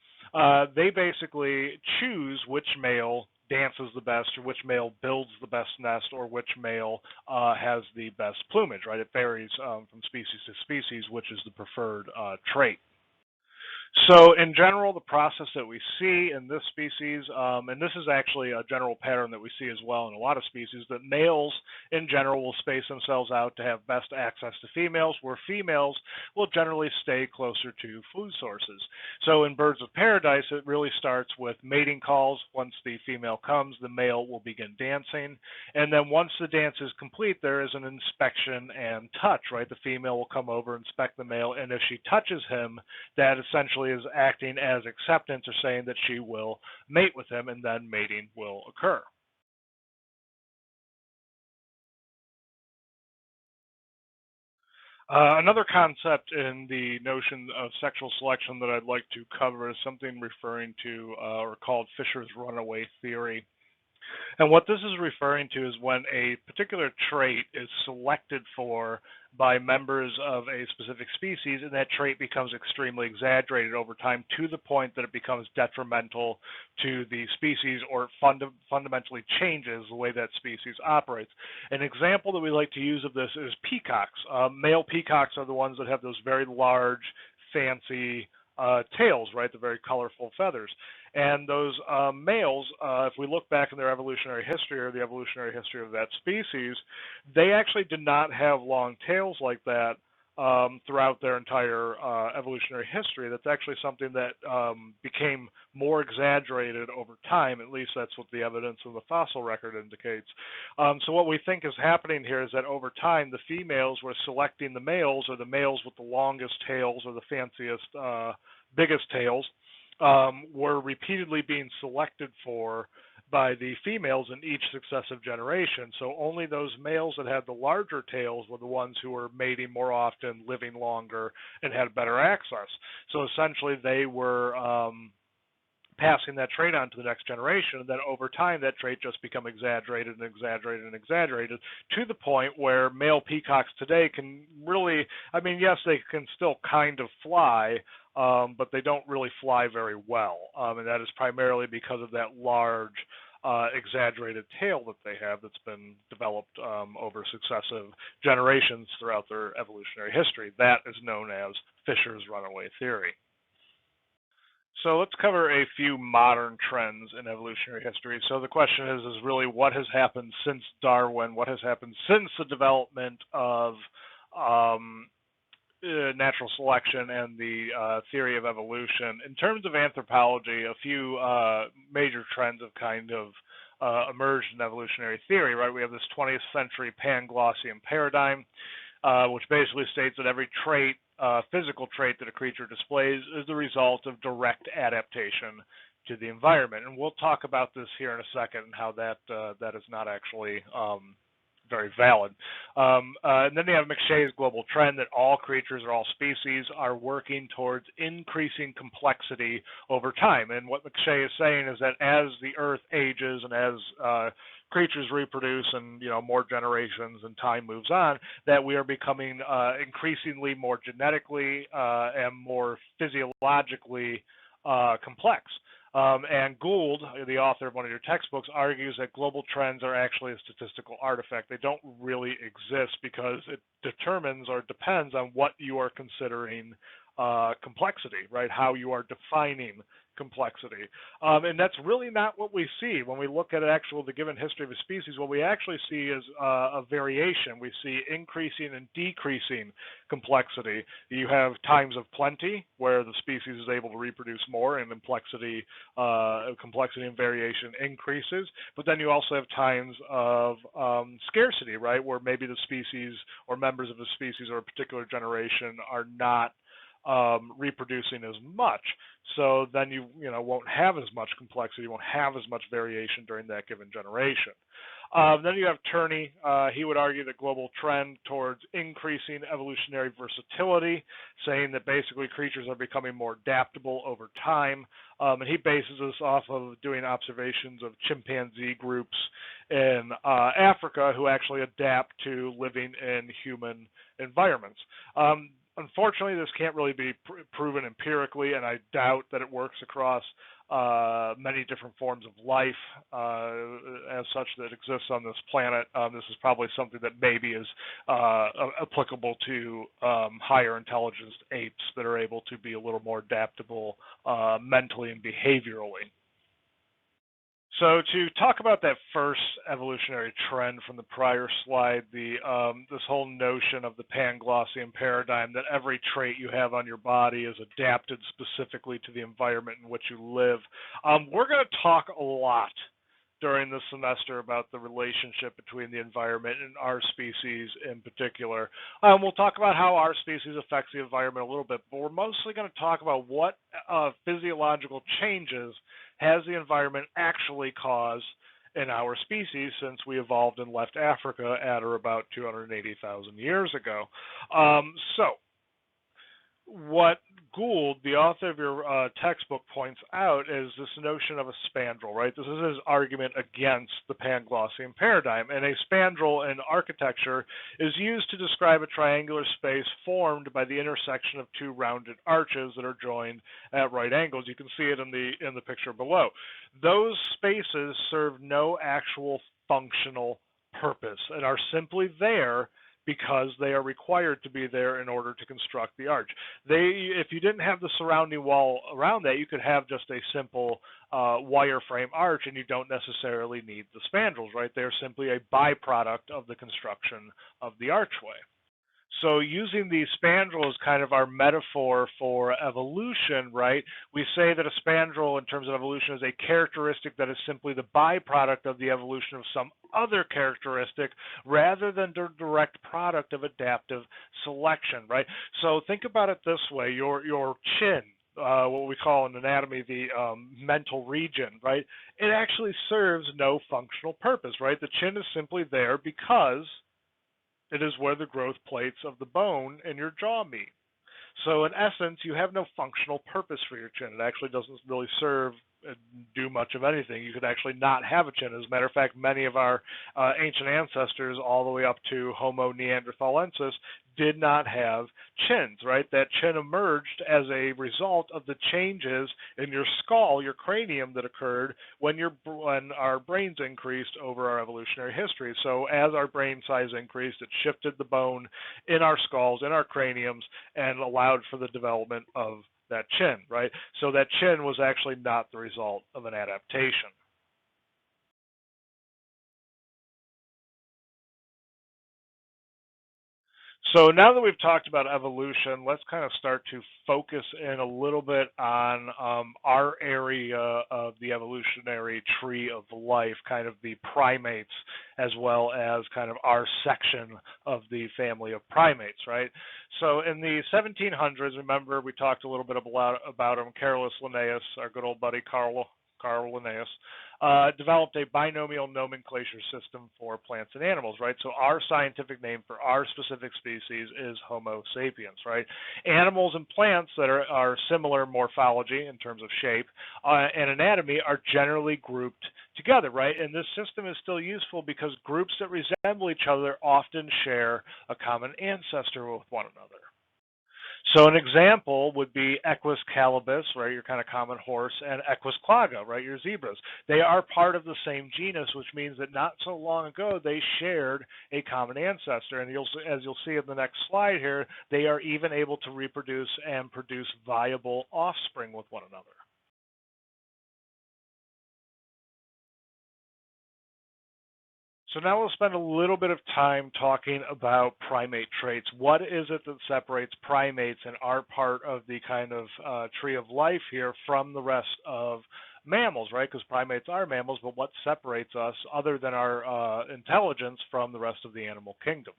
They basically choose which male dances the best, or which male builds the best nest, or which male has the best plumage, right? It varies from species to species, which is the preferred trait. So in general, the process that we see in this species, and this is actually a general pattern that we see as well in a lot of species, that males in general will space themselves out to have best access to females, where females will generally stay closer to food sources. So in birds of paradise, it really starts with mating calls. Once the female comes, the male will begin dancing. And then once the dance is complete, there is an inspection and touch, right? The female will come over, inspect the male, and if she touches him, that essentially is acting as acceptance, or saying that she will mate with him, and then mating will occur. Another concept in the notion of sexual selection that I'd like to cover is something referring to or called Fisher's runaway theory. And what this is referring to is when a particular trait is selected for by members of a specific species, and that trait becomes extremely exaggerated over time to the point that it becomes detrimental to the species, or fundamentally changes the way that species operates. An example that we like to use of this is peacocks. Male peacocks are the ones that have those very large, fancy tails, right? The very colorful feathers. And those males, if we look back in their evolutionary history, or the evolutionary history of that species, they actually did not have long tails like that throughout their entire evolutionary history. That's actually something that became more exaggerated over time. At least that's what the evidence of the fossil record indicates. So what we think is happening here is that over time, the females were selecting the males, or the males with the longest tails, or the fanciest, biggest tails, were repeatedly being selected for by the females in each successive generation. So only those males that had the larger tails were the ones who were mating more often, living longer, and had better access. So essentially they were passing that trait on to the next generation, and then over time that trait just become exaggerated and exaggerated and exaggerated to the point where male peacocks today can really, I mean, yes, they can still kind of fly, but they don't really fly very well, and that is primarily because of that large exaggerated tail that they have that's been developed over successive generations throughout their evolutionary history. That is known as Fisher's runaway theory. So let's cover a few modern trends in evolutionary history. So the question is really what has happened since Darwin? What has happened since the development of natural selection and the theory of evolution? In terms of anthropology, a few major trends have kind of emerged in evolutionary theory, right? We have this 20th century Panglossian paradigm, which basically states that every trait, physical trait that a creature displays is the result of direct adaptation to the environment. And we'll talk about this here in a second, how that is not actually very valid. And then you have McShay's global trend that all creatures or all species are working towards increasing complexity over time. And what McShay is saying is that as the Earth ages and as creatures reproduce and more generations and time moves on, that we are becoming increasingly more genetically and more physiologically complex. And Gould, the author of one of your textbooks, argues that global trends are actually a statistical artifact. They don't really exist because it determines or depends on what you are considering complexity, right? How you are defining complexity. And that's really not what we see. When we look at the given history of a species, what we actually see is a variation. We see increasing and decreasing complexity. You have times of plenty where the species is able to reproduce more and complexity and variation increases. But then you also have times of scarcity, right? Where maybe the species or members of the species or a particular generation are not reproducing as much. So then you won't have as much complexity, you won't have as much variation during that given generation. Then you have Turney. He would argue the global trend towards increasing evolutionary versatility, saying that basically creatures are becoming more adaptable over time. And he bases this off of doing observations of chimpanzee groups in Africa who actually adapt to living in human environments. Unfortunately, this can't really be proven empirically, and I doubt that it works across many different forms of life as such that exists on this planet. This is probably something that maybe is applicable to higher intelligence apes that are able to be a little more adaptable mentally and behaviorally. So to talk about that first evolutionary trend from the prior slide, this whole notion of the Panglossian paradigm that every trait you have on your body is adapted specifically to the environment in which you live. We're going to talk a lot during this semester about the relationship between the environment and our species in particular. We'll talk about how our species affects the environment a little bit, but we're mostly going to talk about what physiological changes has the environment actually caused in our species since we evolved and left Africa at or about 280,000 years ago. So what Gould, the author of your textbook, points out is this notion of a spandrel, right? This is his argument against the Panglossian paradigm. And a spandrel in architecture is used to describe a triangular space formed by the intersection of two rounded arches that are joined at right angles. You can see it in the picture below. Those spaces serve no actual functional purpose and are simply there because they are required to be there in order to construct the arch. If you didn't have the surrounding wall around that, you could have just a simple wireframe arch, and you don't necessarily need the spandrels, right? They're simply a byproduct of the construction of the archway. So using the spandrel as kind of our metaphor for evolution, right, we say that a spandrel in terms of evolution is a characteristic that is simply the byproduct of the evolution of some other characteristic rather than the direct product of adaptive selection, right? So think about it this way. Your chin, what we call in anatomy the mental region, right? It actually serves no functional purpose, right? The chin is simply there because it is where the growth plates of the bone in your jaw meet. So in essence, you have no functional purpose for your chin. It actually doesn't really serve do much of anything. You could actually not have a chin. As a matter of fact, many of our ancient ancestors, all the way up to Homo neanderthalensis, did not have chins, right? That chin emerged as a result of the changes in your skull, your cranium, that occurred when our brains increased over our evolutionary history. So as our brain size increased, it shifted the bone in our skulls, in our craniums, and allowed for the development of that chin, right? So that chin was actually not the result of an adaptation. So now that we've talked about evolution, let's kind of start to focus in a little bit on our area of the evolutionary tree of life, kind of the primates, as well as kind of our section of the family of primates, right? So in the 1700s, remember we talked a little bit about him, Carolus Linnaeus, our good old buddy Carl Linnaeus, developed a binomial nomenclature system for plants and animals, right? So our scientific name for our specific species is Homo sapiens, right? Animals and plants that are similar morphology in terms of shape and anatomy are generally grouped together, right? And this system is still useful because groups that resemble each other often share a common ancestor with one another. So an example would be Equus calibus, right, your kind of common horse, and Equus claga, right, your zebras. They are part of the same genus, which means that not so long ago they shared a common ancestor. And as you'll see in the next slide here, they are even able to reproduce and produce viable offspring with one another. So now we'll spend a little bit of time talking about primate traits. What is it that separates primates and our part of the kind of tree of life here from the rest of mammals, right? Because primates are mammals, but what separates us other than our intelligence from the rest of the animal kingdom?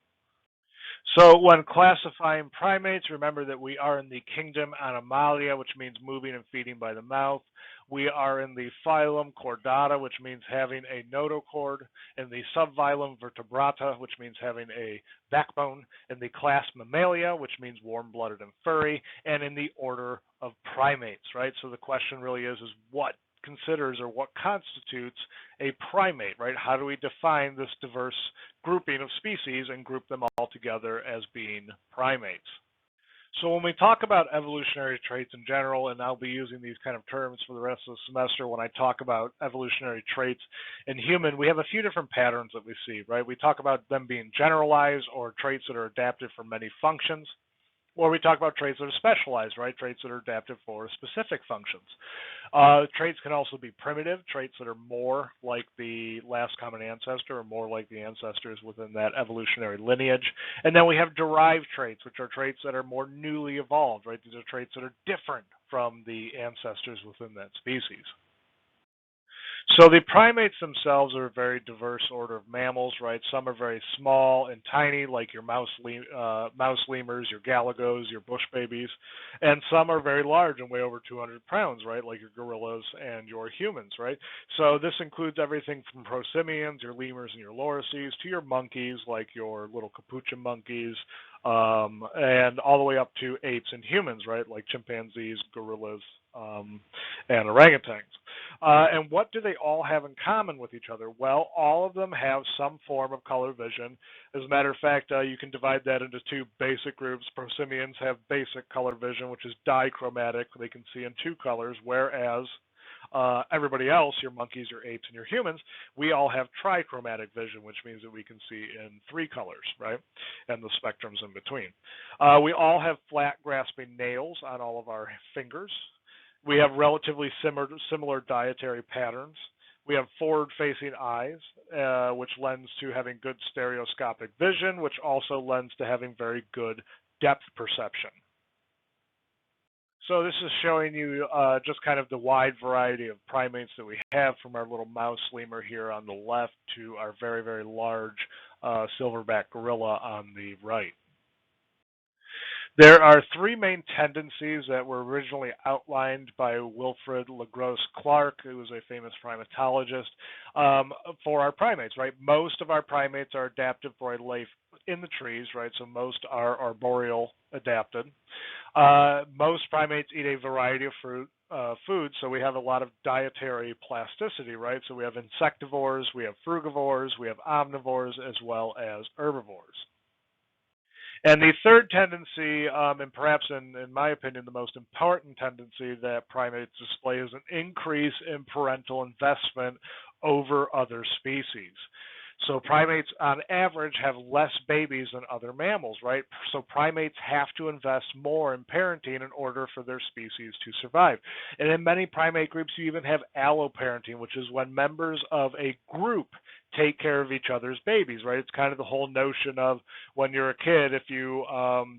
So when classifying primates, remember that we are in the kingdom Animalia, which means moving and feeding by the mouth. We are in the phylum Chordata, which means having a notochord. In the subphylum Vertebrata, which means having a backbone. In the class Mammalia, which means warm-blooded and furry. And in the order of primates, right? So the question really is what considers or what constitutes a primate, right? How do we define this diverse grouping of species and group them all together as being primates? So when we talk about evolutionary traits in general, and I'll be using these kind of terms for the rest of the semester when I talk about evolutionary traits in human, we have a few different patterns that we see, right? We talk about them being generalized or traits that are adapted for many functions. Or we talk about traits that are specialized, right? Traits that are adapted for specific functions. Traits can also be primitive, traits that are more like the last common ancestor or more like the ancestors within that evolutionary lineage. And then we have derived traits, which are traits that are more newly evolved, right? These are traits that are different from the ancestors within that species. So the primates themselves are a very diverse order of mammals, right? Some are very small and tiny, like your mouse lemurs, your galagos, your bush babies, and some are very large and weigh over 200 pounds, right? Like your gorillas and your humans, right? So this includes everything from prosimians, your lemurs and your lorises, to your monkeys, like your little capuchin monkeys, and all the way up to apes and humans, right? Like chimpanzees, gorillas, and orangutans. And what do they all have in common with each other? Well, all of them have some form of color vision. As a matter of fact, you can divide that into two basic groups. Prosimians have basic color vision, which is dichromatic. They can see in two colors, whereas everybody else, your monkeys, your apes, and your humans, we all have trichromatic vision, which means that we can see in three colors, right? And the spectrums in between. We all have flat grasping nails on all of our fingers. We have relatively similar dietary patterns. We have forward-facing eyes, which lends to having good stereoscopic vision, which also lends to having very good depth perception. So this is showing you just kind of the wide variety of primates that we have, from our little mouse lemur here on the left to our very, very large silverback gorilla on the right. There are three main tendencies that were originally outlined by Wilfrid Lagrosse-Clark, who was a famous primatologist, for our primates, right? Most of our primates are adapted for a life in the trees, right? So most are arboreal adapted. Most primates eat a variety of food, so we have a lot of dietary plasticity, right? So we have insectivores, we have frugivores, we have omnivores, as well as herbivores. And the third tendency, and perhaps in my opinion, the most important tendency that primates display is an increase in parental investment over other species. So primates on average have less babies than other mammals, right? So primates have to invest more in parenting in order for their species to survive. And in many primate groups, you even have alloparenting, which is when members of a group take care of each other's babies, right? It's kind of the whole notion of when you're a kid, if you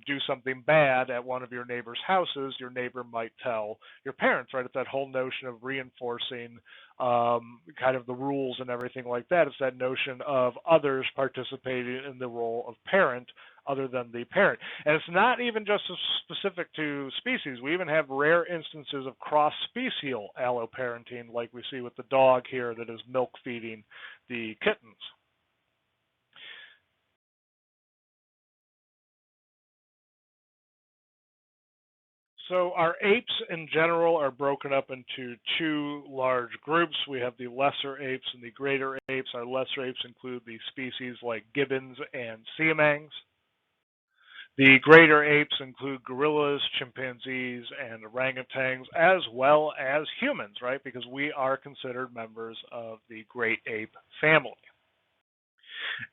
do something bad at one of your neighbor's houses, your neighbor might tell your parents, right? It's that whole notion of reinforcing kind of the rules and everything like that. It's that notion of others participating in the role of parent other than the parent. And it's not even just specific to species. We even have rare instances of cross-special alloparenting, like we see with the dog here that is milk feeding the kittens. So our apes in general are broken up into two large groups. We have the lesser apes and the greater apes. Our lesser apes include the species like gibbons and siamangs. The greater apes include gorillas, chimpanzees, and orangutans, as well as humans, right? Because we are considered members of the great ape family.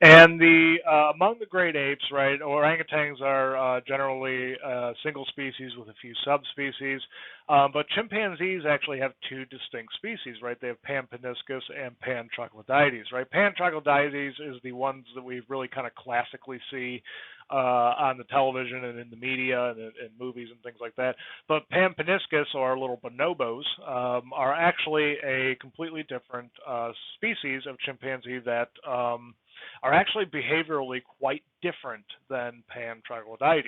And the among the great apes, right, orangutans are generally single species with a few subspecies, but chimpanzees actually have two distinct species, right? They have Panpaniscus and Pantroglodytes, right? Pantroglodytes is the ones that we really kind of classically see on the television and in the media and in movies and things like that. But Panpaniscus, or our little bonobos, are actually a completely different species of chimpanzee that are actually behaviorally quite different than Pantroglodytes.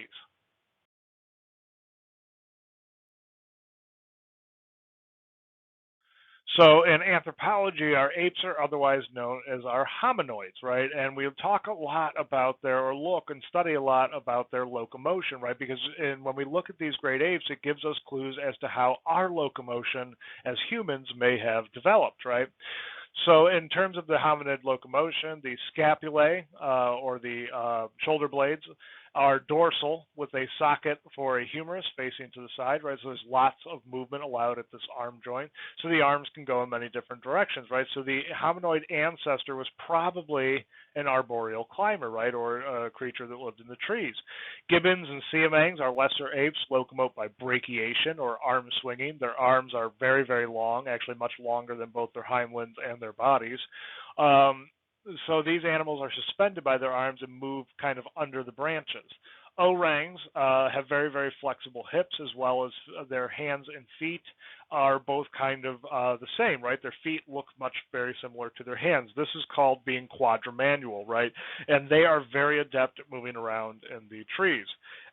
So in anthropology, our apes are otherwise known as our hominoids, right? And we talk a lot about their, or look and study a lot about their locomotion, right? Because when we look at these great apes, it gives us clues as to how our locomotion as humans may have developed, right? So in terms of the hominid locomotion, the scapulae, or the shoulder blades, are dorsal with a socket for a humerus facing to the side, right? So there's lots of movement allowed at this arm joint. So the arms can go in many different directions, right? So the hominoid ancestor was probably an arboreal climber, right? Or a creature that lived in the trees. Gibbons and siamangs, our lesser apes, locomote by brachiation or arm swinging. Their arms are very, very long, actually much longer than both their hind limbs and their bodies. Um, so these animals are suspended by their arms and move kind of under the branches. Orangs have very, very flexible hips, as well as their hands and feet are both kind of the same, right? Their feet look much very similar to their hands. This is called being quadrimanual, right? And they are very adept at moving around in the trees.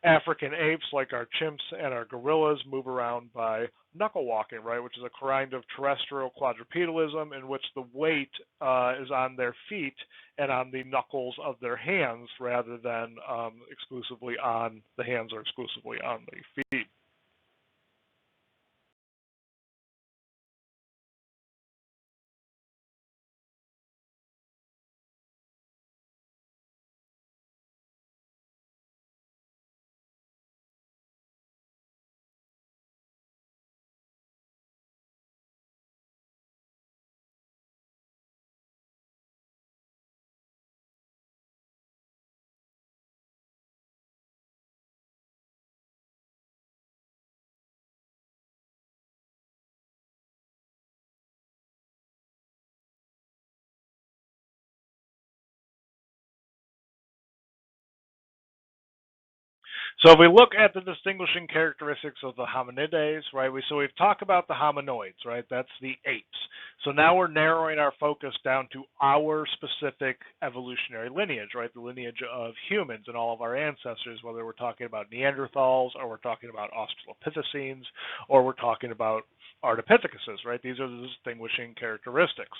African apes, like our chimps and our gorillas, move around by knuckle walking, right, which is a kind of terrestrial quadrupedalism in which the weight is on their feet and on the knuckles of their hands rather than exclusively on the hands or exclusively on the feet. So if we look at the distinguishing characteristics of the hominidae, right, we've talked about the hominoids, right? That's the apes. So now we're narrowing our focus down to our specific evolutionary lineage, right? The lineage of humans and all of our ancestors, whether we're talking about Neanderthals or we're talking about Australopithecines or we're talking about Ardipithecus, right? These are the distinguishing characteristics.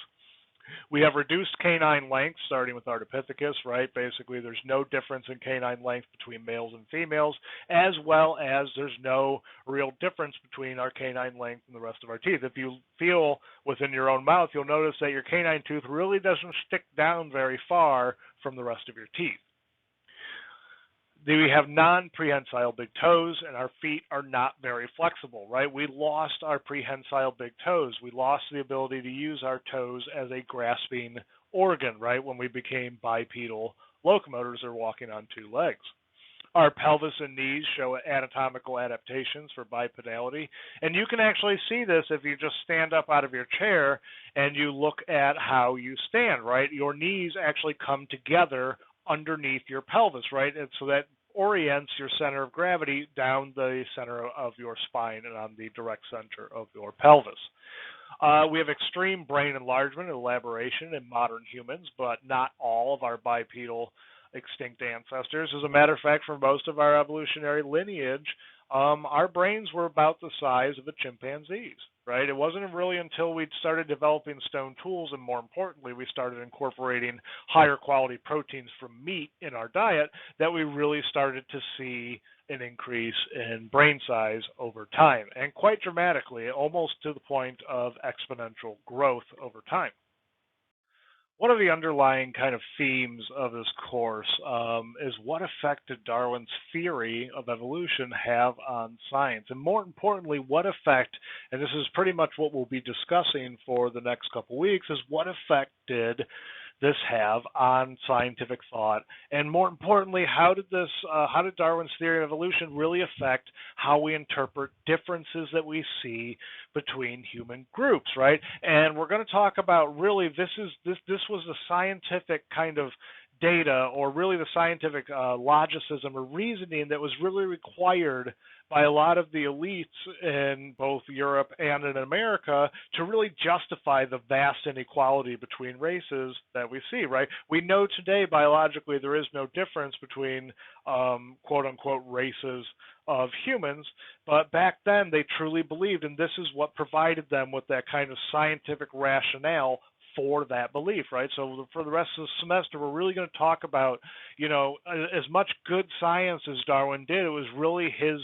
We have reduced canine length, starting with Ardipithecus, right? Basically, there's no difference in canine length between males and females, as well as there's no real difference between our canine length and the rest of our teeth. If you feel within your own mouth, you'll notice that your canine tooth really doesn't stick down very far from the rest of your teeth. We have non-prehensile big toes, and our feet are not very flexible, right? We lost our prehensile big toes. We lost the ability to use our toes as a grasping organ, right, when we became bipedal locomotors or walking on two legs. Our pelvis and knees show anatomical adaptations for bipedality, and you can actually see this if you just stand up out of your chair and you look at how you stand, right? Your knees actually come together underneath your pelvis, right? And so that orients your center of gravity down the center of your spine and on the direct center of your pelvis. We have extreme brain enlargement and elaboration in modern humans, but not all of our bipedal extinct ancestors. As a matter of fact, for most of our evolutionary lineage, our brains were about the size of a chimpanzee's, right? It wasn't really until we started developing stone tools, and more importantly, we started incorporating higher quality proteins from meat in our diet, that we really started to see an increase in brain size over time, and quite dramatically, almost to the point of exponential growth over time. One of the underlying kind of themes of this course is what effect did Darwin's theory of evolution have on science? And more importantly, what effect, and this is pretty much what we'll be discussing for the next couple weeks, is what effect did this have on scientific thought? And more importantly, how did Darwin's theory of evolution really affect how we interpret differences that we see between human groups, right? And we're going to talk about really this was the scientific kind of data, or really the scientific logicism or reasoning that was really required by a lot of the elites in both Europe and in America to really justify the vast inequality between races that we see, right? We know today biologically there is no difference between quote unquote races of humans, but back then they truly believed, and this is what provided them with that kind of scientific rationale for that belief, right? So for the rest of the semester, we're really going to talk about, as much good science as Darwin did, it was really his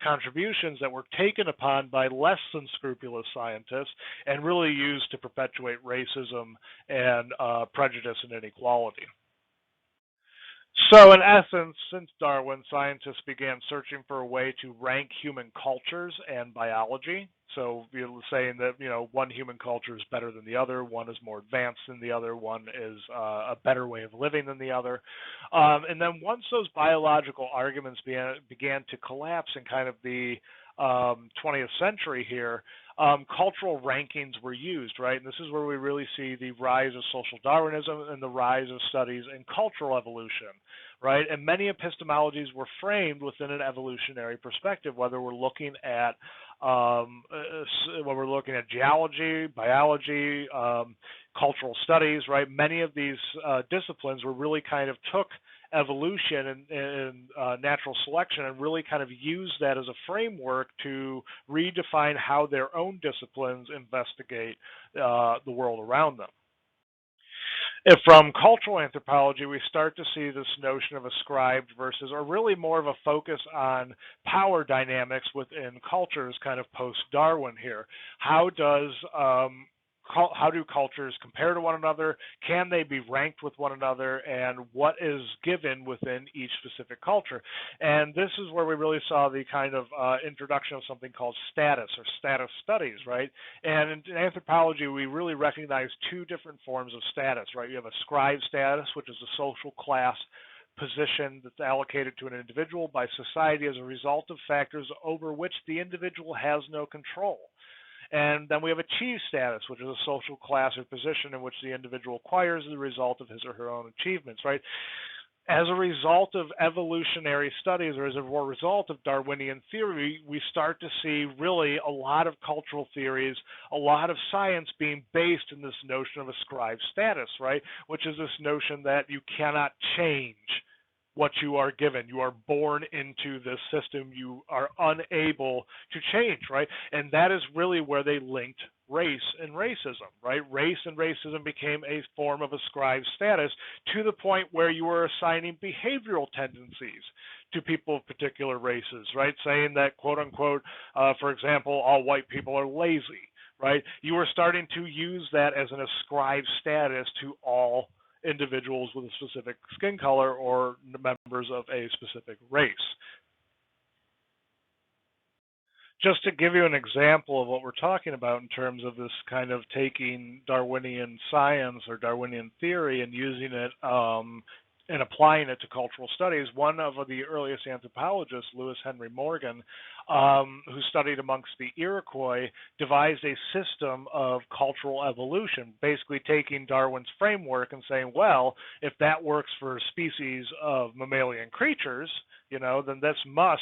contributions that were taken upon by less than scrupulous scientists and really used to perpetuate racism and prejudice and inequality. So in essence, since Darwin, scientists began searching for a way to rank human cultures and biology. So you're saying that, one human culture is better than the other, one is more advanced than the other, one is a better way of living than the other. And then once those biological arguments began to collapse in kind of the 20th century here, cultural rankings were used, right? And this is where we really see the rise of social Darwinism and the rise of studies in cultural evolution, right? And many epistemologies were framed within an evolutionary perspective, whether we're looking at geology, biology, cultural studies, right? Many of these disciplines were really kind of took evolution and natural selection and really kind of used that as a framework to redefine how their own disciplines investigate the world around them. If from cultural anthropology, we start to see this notion of ascribed versus, or really more of a focus on power dynamics within cultures, kind of post-Darwin here. How do cultures compare to one another? Can they be ranked with one another? And what is given within each specific culture? And this is where we really saw the kind of introduction of something called status or status studies, right? And in anthropology, we really recognize two different forms of status, right? You have ascribed status, which is a social class position that's allocated to an individual by society as a result of factors over which the individual has no control. And then we have achieved status, which is a social class or position in which the individual acquires as a result of his or her own achievements, right? As a result of evolutionary studies, or as a result of Darwinian theory, we start to see really a lot of cultural theories, a lot of science being based in this notion of ascribed status, right? Which is this notion that you cannot change what you are given. You are born into this system. You are unable to change, right? And that is really where they linked race and racism, right? Race and racism became a form of ascribed status to the point where you were assigning behavioral tendencies to people of particular races, right? Saying that, quote unquote, for example, all white people are lazy, right? You were starting to use that as an ascribed status to all individuals with a specific skin color or members of a specific race. Just to give you an example of what we're talking about in terms of this kind of taking Darwinian science or Darwinian theory and using it and applying it to cultural studies, one of the earliest anthropologists, Lewis Henry Morgan, who studied amongst the Iroquois, devised a system of cultural evolution, basically taking Darwin's framework and saying, well, if that works for species of mammalian creatures, then this must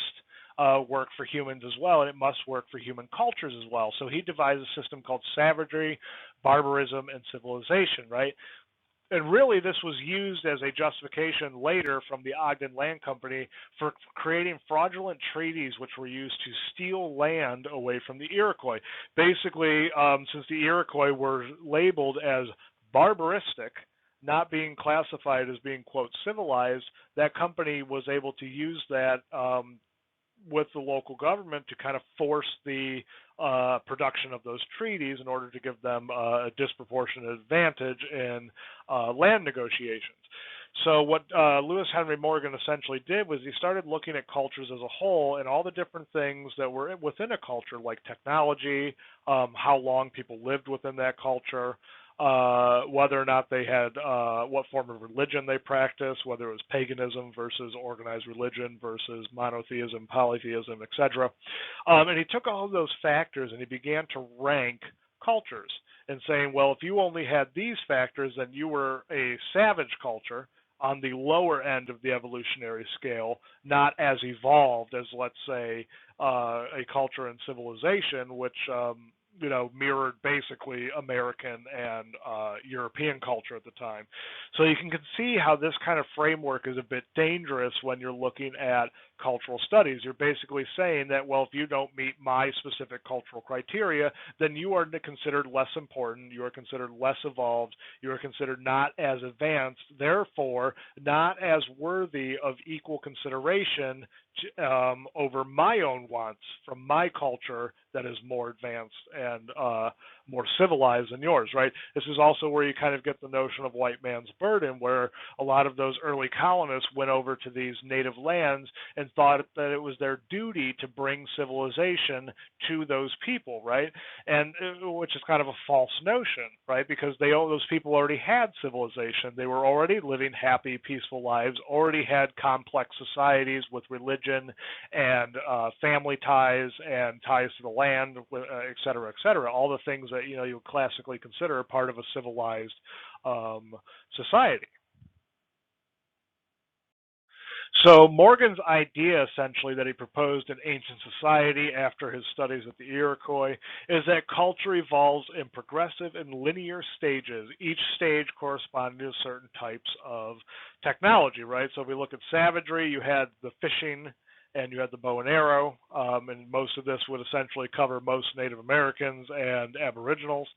work for humans as well, and it must work for human cultures as well. So he devised a system called savagery, barbarism, and civilization, right? And really, this was used as a justification later from the Ogden Land Company for creating fraudulent treaties which were used to steal land away from the Iroquois. Basically, since the Iroquois were labeled as barbaristic, not being classified as being, quote, civilized, that company was able to use that with the local government to kind of force the production of those treaties in order to give them a disproportionate advantage in land negotiations. So what Lewis Henry Morgan essentially did was he started looking at cultures as a whole and all the different things that were within a culture, like technology, how long people lived within that culture, whether or not they had what form of religion they practiced, whether it was paganism versus organized religion versus monotheism, polytheism, etc. And he took all of those factors and he began to rank cultures and saying, well, if you only had these factors, then you were a savage culture on the lower end of the evolutionary scale, not as evolved as, let's say, a culture and civilization, which mirrored basically American and European culture at the time. So you can see how this kind of framework is a bit dangerous when you're looking at cultural studies. You're basically saying that, well, if you don't meet my specific cultural criteria, then you are considered less important, you are considered less evolved, you are considered not as advanced, therefore not as worthy of equal consideration over my own wants from my culture that is more advanced and more civilized than yours, right? This is also where you kind of get the notion of white man's burden, where a lot of those early colonists went over to these native lands and thought that it was their duty to bring civilization to those people, right? And which is kind of a false notion, right? Because those people already had civilization. They were already living happy, peaceful lives, already had complex societies with religion and family ties and ties to the land, et cetera, all the things that you would classically consider part of a civilized society. So Morgan's idea, essentially, that he proposed in Ancient Society after his studies at the Iroquois, is that culture evolves in progressive and linear stages, each stage corresponding to certain types of technology, right? So if we look at savagery, you had the fishing and you had the bow and arrow, and most of this would essentially cover most Native Americans and Aboriginals.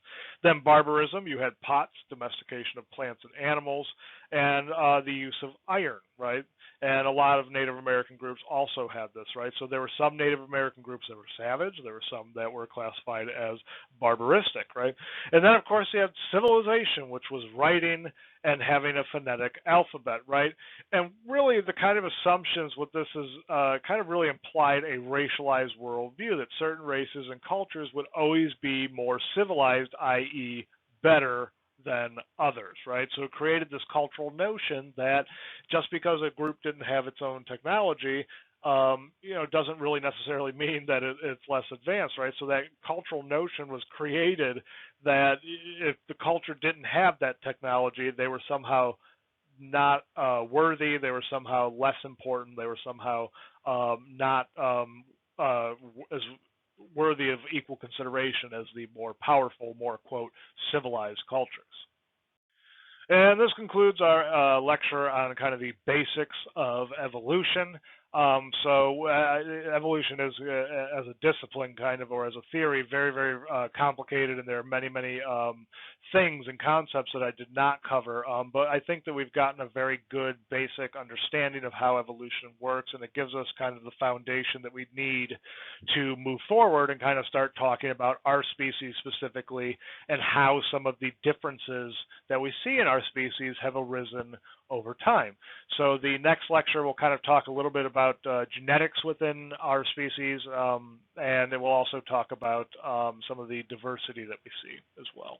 Then barbarism, you had pots, domestication of plants and animals, and the use of iron, right? And a lot of Native American groups also had this, right? So there were some Native American groups that were savage. There were some that were classified as barbaristic, right? And then, of course, you had civilization, which was writing and having a phonetic alphabet, right? And really, the kind of assumptions with this is kind of really implied a racialized worldview, that certain races and cultures would always be more civilized, i.e., better than others, right? So it created this cultural notion that just because a group didn't have its own technology, doesn't really necessarily mean that it's less advanced, right? So that cultural notion was created that if the culture didn't have that technology, they were somehow not worthy. They were somehow less important. They were somehow not as worthy of equal consideration as the more powerful, more, quote, civilized cultures. And this concludes our lecture on kind of the basics of evolution. Evolution is, as a discipline, kind of, or as a theory, very, very complicated, and there are many, many things and concepts that I did not cover. But I think that we've gotten a very good basic understanding of how evolution works, and it gives us kind of the foundation that we need to move forward and kind of start talking about our species specifically and how some of the differences that we see in our species have arisen over time. So the next lecture will kind of talk a little bit about genetics within our species, and it will also talk about some of the diversity that we see as well.